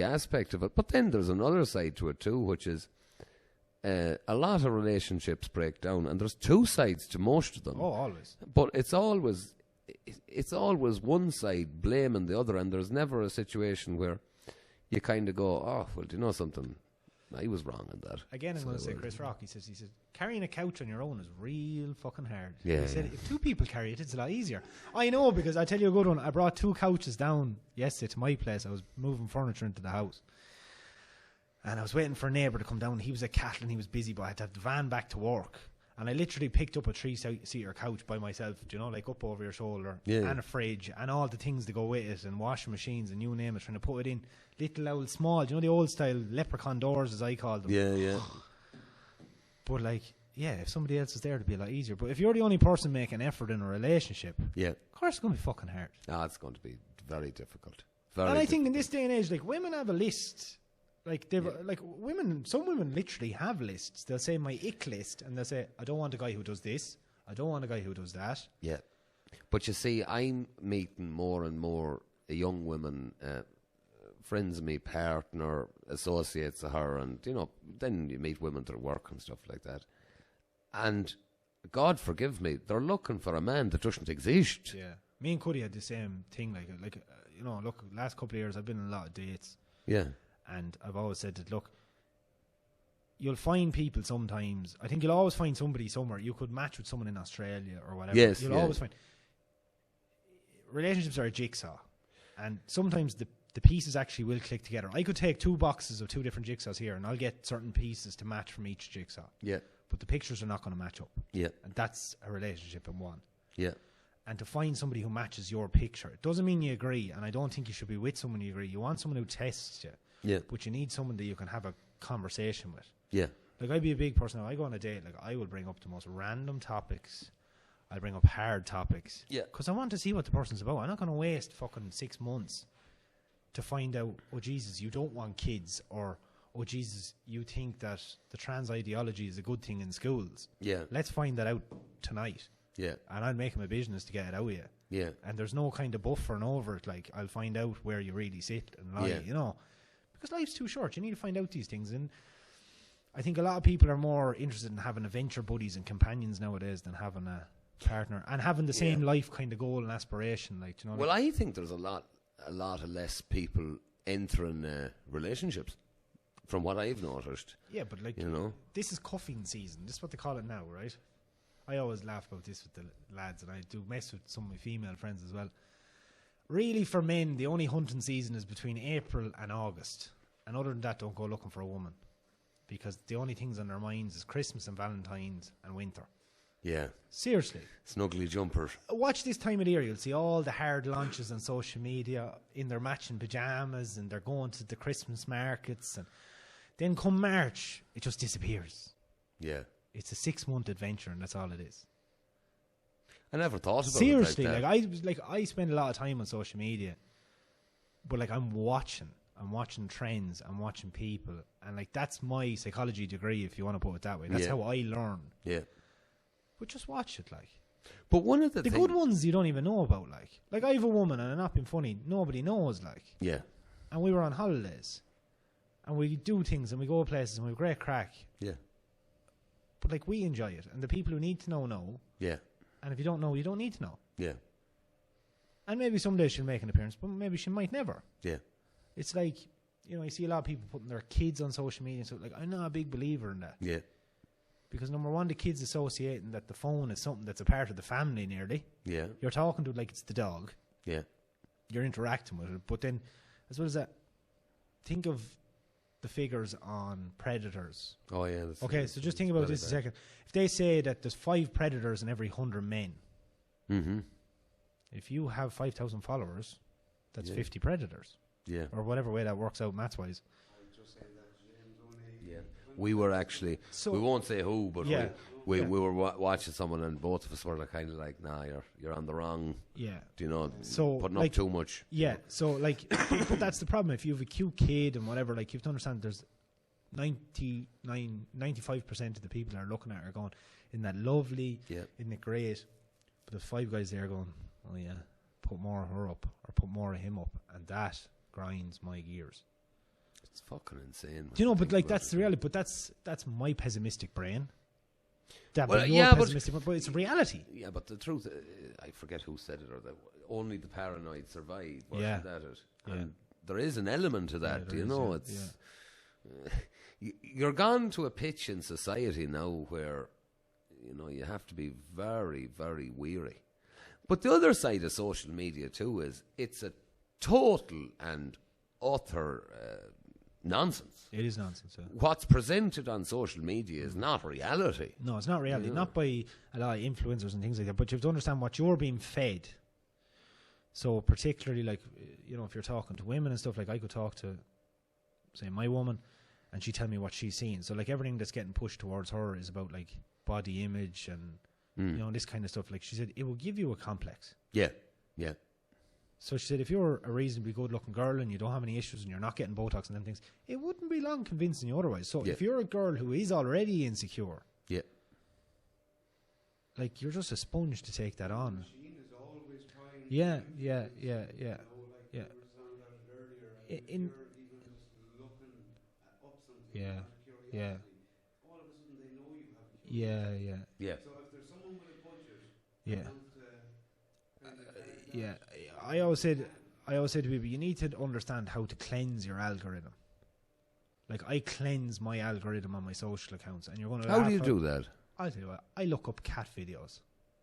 aspect of it. But then there's another side to it too, which is a lot of relationships break down, and there's two sides to most of them. Oh, always. But it's always one side blaming the other, and there's never a situation where you kind of go, oh, well, do you know something? I was wrong in that. Again, I'm going to say Chris Rock. He said, carrying a couch on your own is real fucking hard. Yeah. He said, if two people carry it, it's a lot easier. I know, because I tell you a good one. I brought 2 couches down yesterday to my place. I was moving furniture into the house, and I was waiting for a neighbour to come down. He was at cattle and he was busy, but I had to have the van back to work. And I literally picked up a 3-seater couch by myself, you know, like up over your shoulder, and a fridge, and all the things that go with it, and washing machines, and you name it, trying to put it in little old small, you know, the old style leprechaun doors, as I call them. Yeah, yeah. But like, yeah, if somebody else is there, it'd be a lot easier. But if you're the only person making effort in a relationship, of course it's going to be fucking hard. Ah, it's going to be very difficult. And I think in this day and age, like, women have a list. Like, they've like women. Some women literally have lists. They'll say my ick list, and they'll say, I don't want a guy who does this. I don't want a guy who does that. Yeah, but you see, I'm meeting more and more young women, friends of me, partner, associates of her, and you know, then you meet women at work and stuff like that. And God forgive me, they're looking for a man that doesn't exist. Yeah, me and Cuddy had the same thing. Like you know, look, last couple of years I've been on a lot of dates. Yeah. And I've always said that, look, you'll find people sometimes. I think you'll always find somebody somewhere. You could match with someone in Australia or whatever. Yes, you'll always find. Relationships are a jigsaw. And sometimes the pieces actually will click together. I could take 2 boxes of 2 different jigsaws here, and I'll get certain pieces to match from each jigsaw. Yeah. But the pictures are not going to match up. Yeah. And that's a relationship in one. Yeah. And to find somebody who matches your picture, it doesn't mean you agree. And I don't think you should be with someone you agree. You want someone who tests you. Yeah. But you need someone that you can have a conversation with. Yeah. Like, I'd be a big person. If I go on a date, like, I will bring up the most random topics. I'll bring up hard topics. Yeah. Because I want to see what the person's about. I'm not going to waste fucking 6 months to find out, oh, Jesus, you don't want kids. Or, oh, Jesus, you think that the trans ideology is a good thing in schools. Yeah. Let's find that out tonight. Yeah. And I'll make it my business to get it out of you. Yeah. And there's no kind of buffering over it. Like, I'll find out where you really sit and lie, you know. Because life's too short. You need to find out these things. And I think a lot of people are more interested in having adventure buddies and companions nowadays than having a partner and having the same life kind of goal and aspiration. Like, you know. Well, I think there's a lot of less people entering relationships, from what I've noticed. Yeah, but like, you know, this is cuffing season. This is what they call it now, right? I always laugh about this with the lads, and I do mess with some of my female friends as well. Really, for men, the only hunting season is between April and August. And other than that, don't go looking for a woman. Because the only things on their minds is Christmas and Valentine's and winter. Yeah. Seriously. Snuggly jumpers. Watch this time of the year. You'll see all the hard launches on social media in their matching pyjamas, and they're going to the Christmas markets. And then come March, it just disappears. Yeah. It's a 6-month adventure, and that's all it is. I never thought about seriously, it like that. I spend a lot of time on social media, but like, I'm watching trends, I'm watching people, and like, that's my psychology degree, if you want to put it that way. That's how I learn. Yeah. But just watch it, like. But one of the good ones you don't even know about, like I have a woman, and I'm not being funny, nobody knows, like. Yeah. And we were on holidays, and we do things, and we go places, and we have great crack. Yeah. But like, we enjoy it, and the people who need to know. Yeah. And if you don't know, you don't need to know. Yeah. And maybe someday she'll make an appearance, but maybe she might never. Yeah. It's like, you know, I see a lot of people putting their kids on social media, so like, I'm not a big believer in that. Yeah. Because number one, the kids associating that the phone is something that's a part of the family nearly. Yeah. You're talking to it like it's the dog. Yeah. You're interacting with it. But then, as well as that, think of the figures on predators. Oh yeah. Okay, so just think about this a second. If they say that there's 5 predators in every 100 men, if you have 5,000 followers, that's 50 predators. Yeah. Or whatever way that works out maths-wise. Yeah. We were actually, we won't say who, but we were watching someone, and both of us were kind of like, nah, you're on the wrong, so putting up too much. Yeah, so like, but that's the problem. If you have a cute kid and whatever, like, you have to understand there's 95% of the people that are looking at it are going, isn't that lovely? Yeah. Isn't it great? But there's 5 guys there going, oh yeah, put more of her up or put more of him up, and that grinds my gears. It's fucking insane. Do you know? But like, that's the reality. But that's my pessimistic brain. But it's reality. Yeah, but the truth, I forget who said it, or that only the paranoid survive. Wasn't that it? And there is an element to that. You're gone to a pitch in society now where you have to be very, very wary. But the other side of social media too is it's a total and utter nonsense. It is nonsense. Yeah. What's presented on social media is not reality. No, it's not reality. Not by a lot of influencers and things like that. But you have to understand what you're being fed. So particularly, like, if you're talking to women and stuff, like I could talk to, say, my woman, and she'd tell me what she's seen. So like everything that's getting pushed towards her is about like body image and this kind of stuff. Like she said, it will give you a complex. Yeah, yeah. So she said, if you're a reasonably good-looking girl and you don't have any issues and you're not getting Botox and them things, it wouldn't be long convincing you otherwise. So if you're a girl who is already insecure, like, you're just a sponge to take that on. Yeah. Yeah. So if there's someone with a budget, I always said to people, you need to understand how to cleanse your algorithm. Like, I cleanse my algorithm on my social accounts, and you're going to. How do you do that? I'll tell you what. I look up cat videos.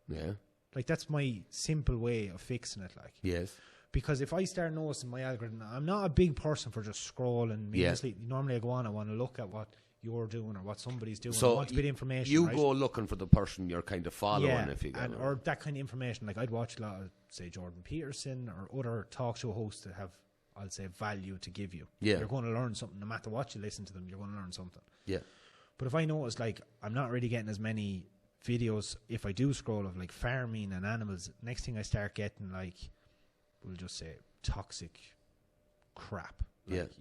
Yeah. Like, that's my simple way of fixing it. Like. Yes. Because if I start noticing my algorithm, I'm not a big person for just scrolling. Normally I go on, I want to look at what you're doing or what somebody's doing. So I want a bit of information. You go looking for the person you're kind of following, if you go. Or that kind of information. Like, I'd watch a lot of, say, Jordan Peterson or other talk show hosts that have, I'll say, value to give you. Yeah. You're going to learn something. No matter what you listen to them, you're going to learn something. Yeah. But if I notice, like, I'm not really getting as many videos, if I do scroll, of like farming and animals, next thing I start getting, like, we'll just say toxic crap. Like,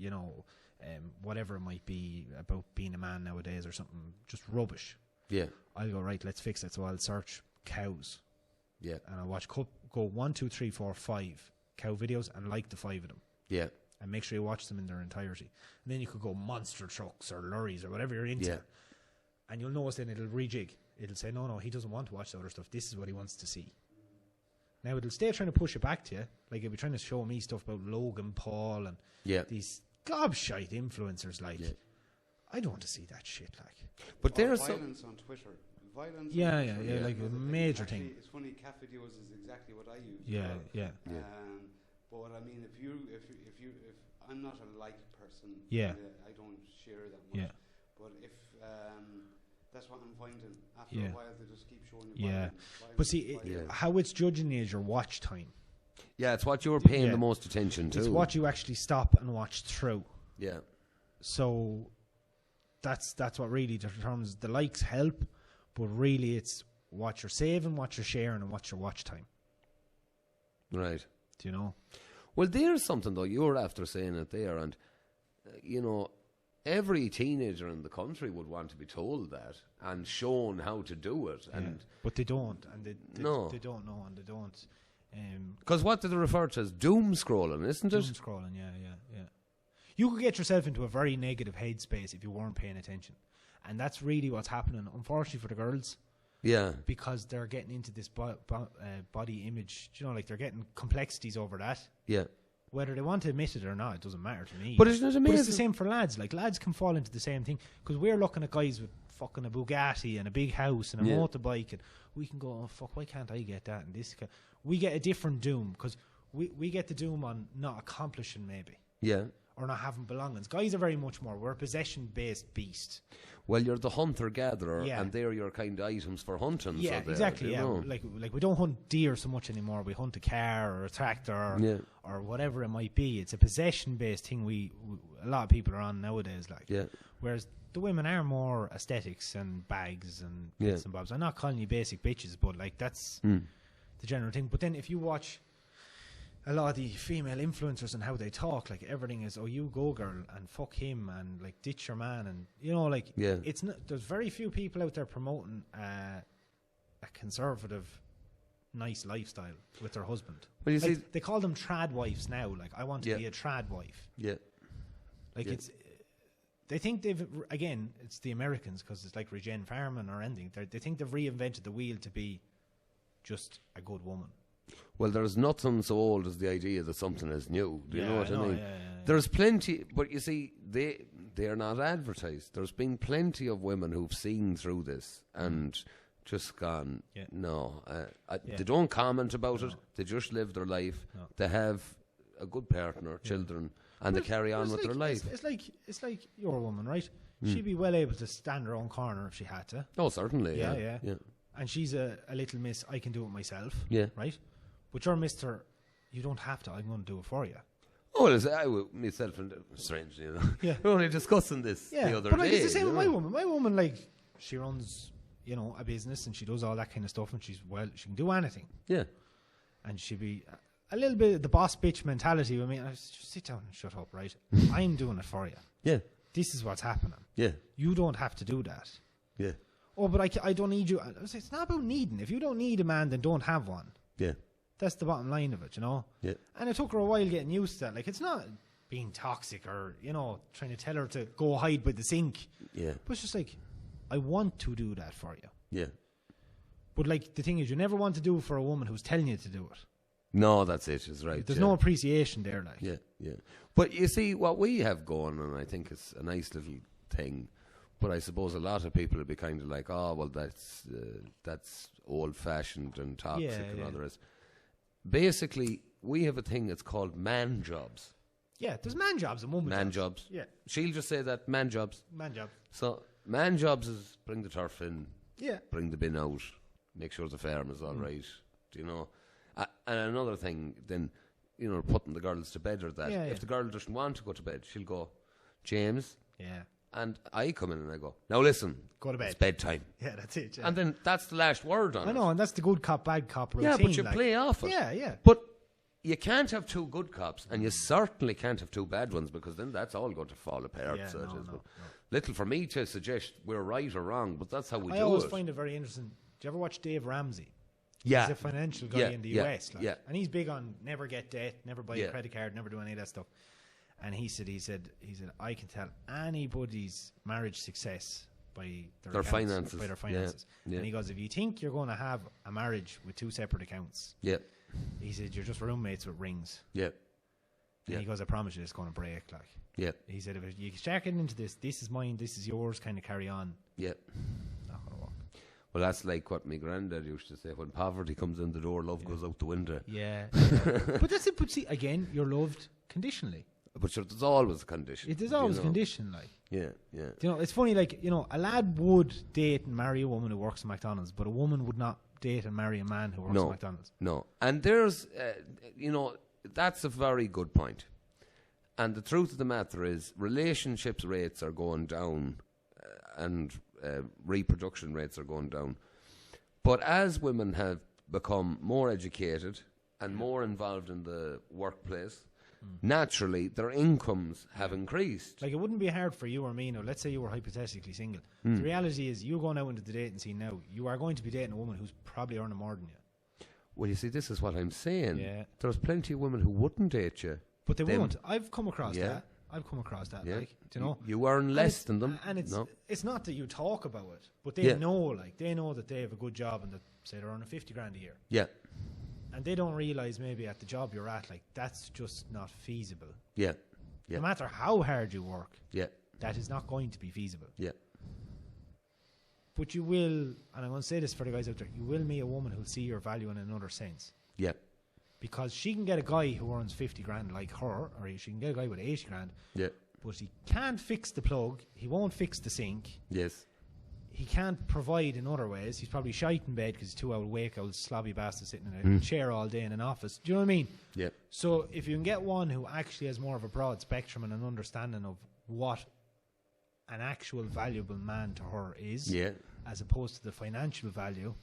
whatever it might be about being a man nowadays or something, just rubbish. Yeah. I'll go, right, let's fix it. So I'll search cows. Yeah. And I'll watch, go 1, 2, 3, 4, 5 cow videos and like the 5 of them. Yeah. And make sure you watch them in their entirety. And then you could go monster trucks or lorries or whatever you're into. Yeah. And you'll notice then it'll rejig. It'll say, no, he doesn't want to watch the other stuff. This is what he wants to see. Now, it'll stay trying to push it back to you. Like, it'll be trying to show me stuff about Logan Paul and these gobshite influencers. Like, I don't want to see that shit. Like, but there's violence on Twitter. Violence. Yeah, like a major thing. It's funny. Cat videos is exactly what I use. Yeah. But I mean, if I'm not a like person. Yeah. I don't share that much. Yeah. But if that's what I'm finding. After a while, they just keep showing you. Yeah. But see, how it's judging is your watch time. Yeah, it's what you're paying the most attention to. It's what you actually stop and watch through. Yeah. So that's what really determines. The likes help, but really it's what you're saving, what you're sharing, and what's your watch time. Right. Do you know? Well, there's something, though. You're after saying it there, and, every teenager in the country would want to be told that and shown how to do it. And but they don't. And they don't know, and they don't. Because what do they refer to as doom scrolling, isn't it? Doom scrolling, yeah. You could get yourself into a very negative headspace if you weren't paying attention. And that's really what's happening, unfortunately, for the girls. Yeah. Because they're getting into this body image. Like, they're getting complexities over that. Yeah. Whether they want to admit it or not, it doesn't matter to me. But isn't it amazing? But it's the same for lads. Like, lads can fall into the same thing. Because we're looking at guys with fucking a Bugatti and a big house and a motorbike, and we can go, oh, fuck, why can't I get that? And this we get a different doom, because we get the doom on not accomplishing, maybe. Yeah. or not having belongings. Guys are very much more, we're a possession-based beast. Well, you're the hunter-gatherer, and they're your kind of items for hunting. Yeah, so exactly, yeah. Like we don't hunt deer so much anymore. We hunt a car or a tractor or whatever it might be. It's a possession-based thing a lot of people are on nowadays. Like, whereas the women are more aesthetics and bags and bits and bobs. I'm not calling you basic bitches, but like that's the general thing. But then if you watch a lot of the female influencers and how they talk, like everything is, oh, you go girl and fuck him and like ditch your man, and you know, like it's not, there's very few people out there promoting a conservative nice lifestyle with their husband. Well, you see, they call them trad wives now. Like, I want to be a trad wife. Like it's, they think again, it's the Americans, because it's like regen farming or anything. They think they've reinvented the wheel to be just a good woman. Well, there's nothing so old as the idea that something is new. Do you know what I mean? There's plenty, but you see, they are not advertised. There's been plenty of women who've seen through this and just gone, no. They don't comment about it. They just live their life. They have a good partner, children, and they carry on with their life. It's like you're a woman, right? She'd be well able to stand her own corner if she had to. Oh, certainly, yeah. And she's a little miss, I can do it myself, right? But you're Mr. You don't have to, I'm going to do it for you. Oh, well, myself and strange, you know. We're only discussing this the other but day. But it's the same with my woman. My woman, like, she runs, you know, a business and she does all that kind of stuff, and she can do anything. Yeah. And she'd be a little bit of the boss bitch mentality. I mean, just sit down and shut up, right? I'm doing it for you. Yeah. This is what's happening. Yeah. You don't have to do that. Yeah. Oh, but I don't need you. I was like, it's not about needing. If you don't need a man, then don't have one. Yeah. That's the bottom line of it, you know? Yeah. And it took her a while getting used to that. Like, it's not being toxic or, you know, trying to tell her to go hide by the sink. Yeah. But it's just like, I want to do that for you. Yeah. But, like, the thing is, you never want to do it for a woman who's telling you to do it. No, that's it, is right. There's no appreciation there, like. Yeah, yeah. But you see, what we have going, and I think it's a nice little thing, but I suppose a lot of people will be kind of like, oh, well, that's old-fashioned and toxic and all the rest. Basically, we have a thing that's called man jobs. Yeah, there's man jobs and woman jobs. Man jobs. Yeah. She'll just say that, man jobs. Man jobs. So, man jobs is bring the turf in, bring the bin out, make sure the farm is all right, do you know? And another thing, then, you know, putting the girls to bed or that. Yeah, if the girl doesn't want to go to bed, she'll go, James. Yeah. And I come in and I go, now listen. Go to bed. It's bedtime. Yeah, that's it. Yeah. And then that's the last word on it. I know, and that's the good cop, bad cop routine. Yeah, but you play off it. Yeah, yeah. But you can't have two good cops, and you certainly can't have two bad ones, because then that's all going to fall apart. Yeah, so no. Little for me to suggest we're right or wrong, but that's how we do it. I always find it very interesting. Do you ever watch Dave Ramsey? Yeah. He's a financial guy in the US. Like, and he's big on never get debt, never buy a credit card, never do any of that stuff. And he said, I can tell anybody's marriage success by their finances. By their finances. Yeah. And he goes, if you think you're going to have a marriage with two separate accounts, he said, you're just roommates with rings. And he goes, I promise you it's going to break. Like, he said, if you start getting into this is mine, this is yours, kind of carry on. Not going to work. Well, that's like what my granddad used to say, when poverty comes in the door, love goes out the window. Yeah. But that's it. But see, again, you're loved conditionally. But sure, there's always a condition. There's always a condition, like. Yeah, yeah. You know, it's funny, like, you know, a lad would date and marry a woman who works at McDonald's, but a woman would not date and marry a man who works at McDonald's. No, and there's, you know, that's a very good point. And the truth of the matter is, relationships rates are going down, and reproduction rates are going down. But as women have become more educated and more involved in the workplace, naturally their incomes have increased. Like, it wouldn't be hard for you or me now. Let's say you were hypothetically single. The reality is, you're going out into the dating scene now, you are going to be dating a woman who's probably earning more than you. Well, you see, this is what I'm saying. There's plenty of women who wouldn't date you, but they won't. I've come across that. Like, do you know, you earn less than them, and it's not that you talk about it, but they know, like, they know that they have a good job and that, say, they're earning 50 grand a year. Yeah. And they don't realise maybe at the job you're at, like, that's just not feasible. Yeah. No matter how hard you work, that is not going to be feasible. Yeah. But you will, and I'm going to say this for the guys out there, you will meet a woman who'll see your value in another sense. Yeah. because she can get a guy who earns 50 grand like her, or she can get a guy with 80 grand. Yeah. But he can't fix the plug. He won't fix the sink. Yes. He can't provide in other ways. He's probably shite in bed because he's too awake, old slobby bastard sitting in a chair all day in an office. Do you know what I mean? Yeah. So if you can get one who actually has more of a broad spectrum and an understanding of what an actual valuable man to her is, as opposed to the financial value,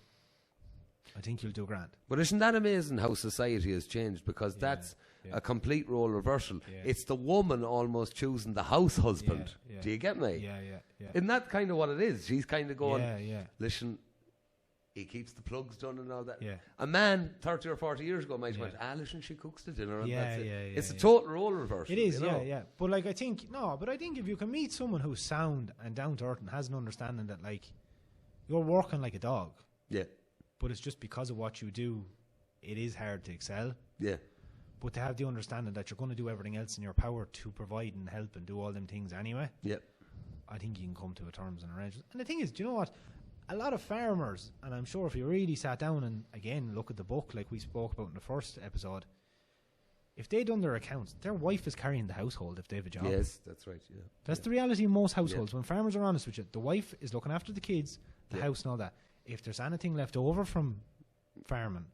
I think you'll do grand. But isn't that amazing how society has changed? Because that's a complete role reversal. Yeah. It's the woman almost choosing the house husband. Yeah. Do you get me? Yeah. Isn't that kind of what it is? She's kind of going, listen, he keeps the plugs done and all that. Yeah. A man 30 or 40 years ago might have went, listen, she cooks the dinner and that's it. It's a total role reversal. It is, yeah. But like, I think if you can meet someone who's sound and down to earth and has an understanding that like, you're working like a dog. Yeah. But it's just because of what you do, it is hard to excel. Yeah. But to have the understanding that you're going to do everything else in your power to provide and help and do all them things anyway. Yeah. I think you can come to a terms and arrangements. And the thing is, do you know what? A lot of farmers, and I'm sure if you really sat down and again look at the book like we spoke about in the first episode, if they'd done their accounts, their wife is carrying the household if they have a job. Yes, that's right. Yeah. That's the reality in most households. When farmers are honest with you, the wife is looking after the kids, the house and all that. If there's anything left over from farming,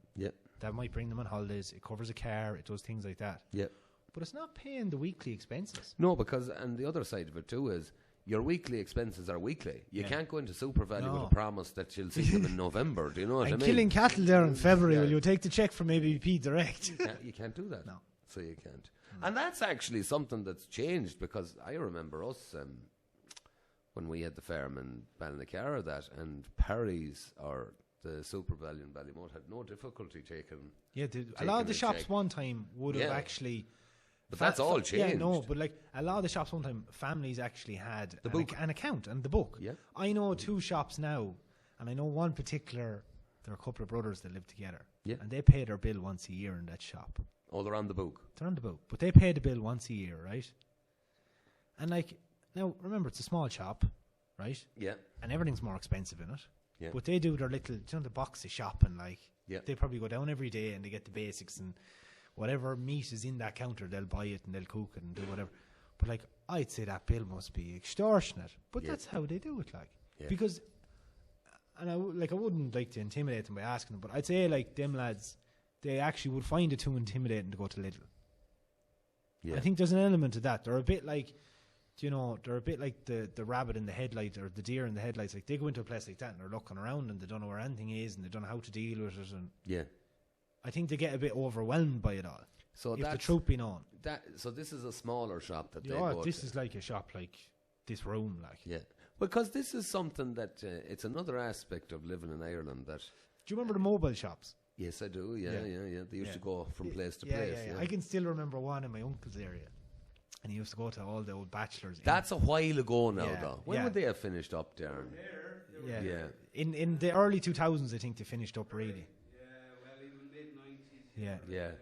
that might bring them on holidays. It covers a car. It does things like that. Yeah. But it's not paying the weekly expenses. No, because, and the other side of it too is, your weekly expenses are weekly. You can't go into Super Value with a promise that you'll see them in November. Do you know what I mean? Killing cattle there in February. Will you take the cheque from ABP direct? You can't do that. No. So you can't. And that's actually something that's changed, because I remember us when we had the farm in Ballinacare and Perry's or the Super Value in Ballymote had no difficulty taking. Yeah, a lot of the shops one time would have actually. But that's all changed. Yeah, no, but like a lot of the shops one time, families actually had an account and the book. Yeah. I know 2 shops now, and I know one particular. There are a couple of brothers that live together. Yeah. And they pay their bill once a year in that shop. Oh, they're on the book. They're on the book, but they pay the bill once a year, right? And like now, remember it's a small shop, right? Yeah. And everything's more expensive in it. Yeah. But they do their little, the box of shopping, like they probably go down every day and they get the basics and whatever meat is in that counter, they'll buy it and they'll cook it and do whatever. But like, I'd say that bill must be extortionate. But that's how they do it, like. Yeah. Because, and I wouldn't like to intimidate them by asking them, but I'd say like them lads, they actually would find it too intimidating to go to Lidl. Yeah. I think there's an element to that. They're a bit like, they're a bit like the rabbit in the headlight or the deer in the headlights. Like they go into a place like that and they're looking around and they don't know where anything is and they don't know how to deal with it. And I think they get a bit overwhelmed by it all. So if the truth be known. So this is a smaller shop that they go this is like a shop like this room, like. Yeah. Because this is something that it's another aspect of living in Ireland that. Do you remember the mobile shops? Yes, I do. Yeah. They used to go from place to place. Yeah. I can still remember one in my uncle's area. And he used to go to all the old bachelors. That's a while ago now, though. When would they have finished up, Darren? Yeah. In the early 2000s, I think they finished up, really. Yeah, well, even mid-90s. Yeah.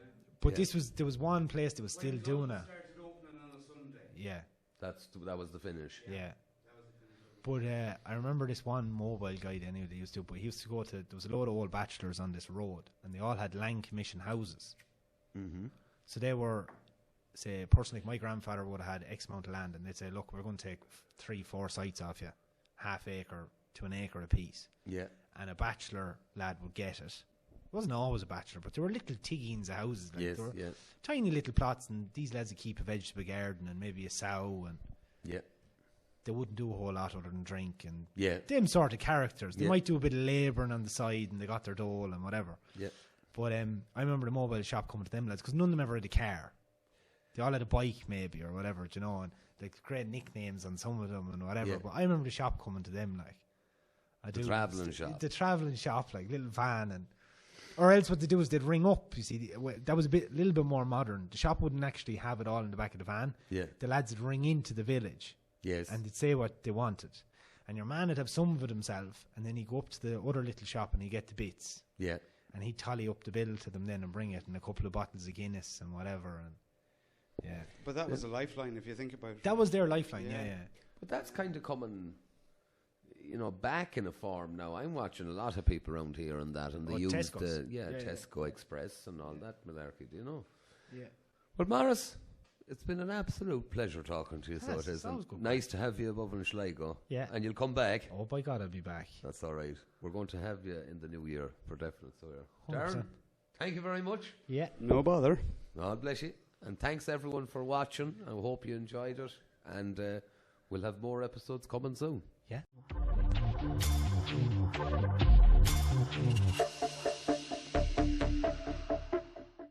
But there was one place that was still doing it. Started opening on a Sunday. Yeah. That was the finish. Yeah. But I remember this one mobile guy then he used to go to, there was a load of old bachelors on this road, and they all had land commission houses. Mm-hmm. So they were, say, a person like my grandfather would have had X amount of land, and they'd say, look, we're going to take 3-4 sites off you, half acre to an acre a piece. Yeah. And a bachelor lad would get it. It wasn't always a bachelor, but there were little tiggings of houses. Like there were tiny little plots, and these lads would keep a vegetable garden and maybe a sow, and they wouldn't do a whole lot other than drink and them sort of characters. They might do a bit of labouring on the side, and they got their dole and whatever. Yeah. But I remember the mobile shop coming to them lads, because none of them ever had a car. They all had a bike maybe or whatever, and like great nicknames on some of them and whatever. But I remember the shop coming to them like. The travelling shop. The travelling shop, like little van or else what they do is they'd ring up. You see, that was a little bit more modern. The shop wouldn't actually have it all in the back of the van. Yeah. The lads would ring into the village. Yes. And they'd say what they wanted. And your man would have some of it himself, and then he'd go up to the other little shop and he'd get the bits. Yeah. And he'd tally up the bill to them then and bring it, and a couple of bottles of Guinness and whatever. And But that was a lifeline if you think about it. That was their lifeline, yeah. But that's kind of coming, back in a farm now. I'm watching a lot of people around here and that, and they use Tesco's. Tesco Express and all that malarkey, Yeah. Well, Maurice, it's been an absolute pleasure talking to you, so it is. Nice to have you above in Sligo. Yeah. And you'll come back. Oh, by God, I'll be back. That's all right. We're going to have you in the new year for definite, so yeah. 100%. Darren, thank you very much. Yeah. No bother. God bless you. And thanks everyone for watching. I hope you enjoyed it. And we'll have more episodes coming soon. Yeah.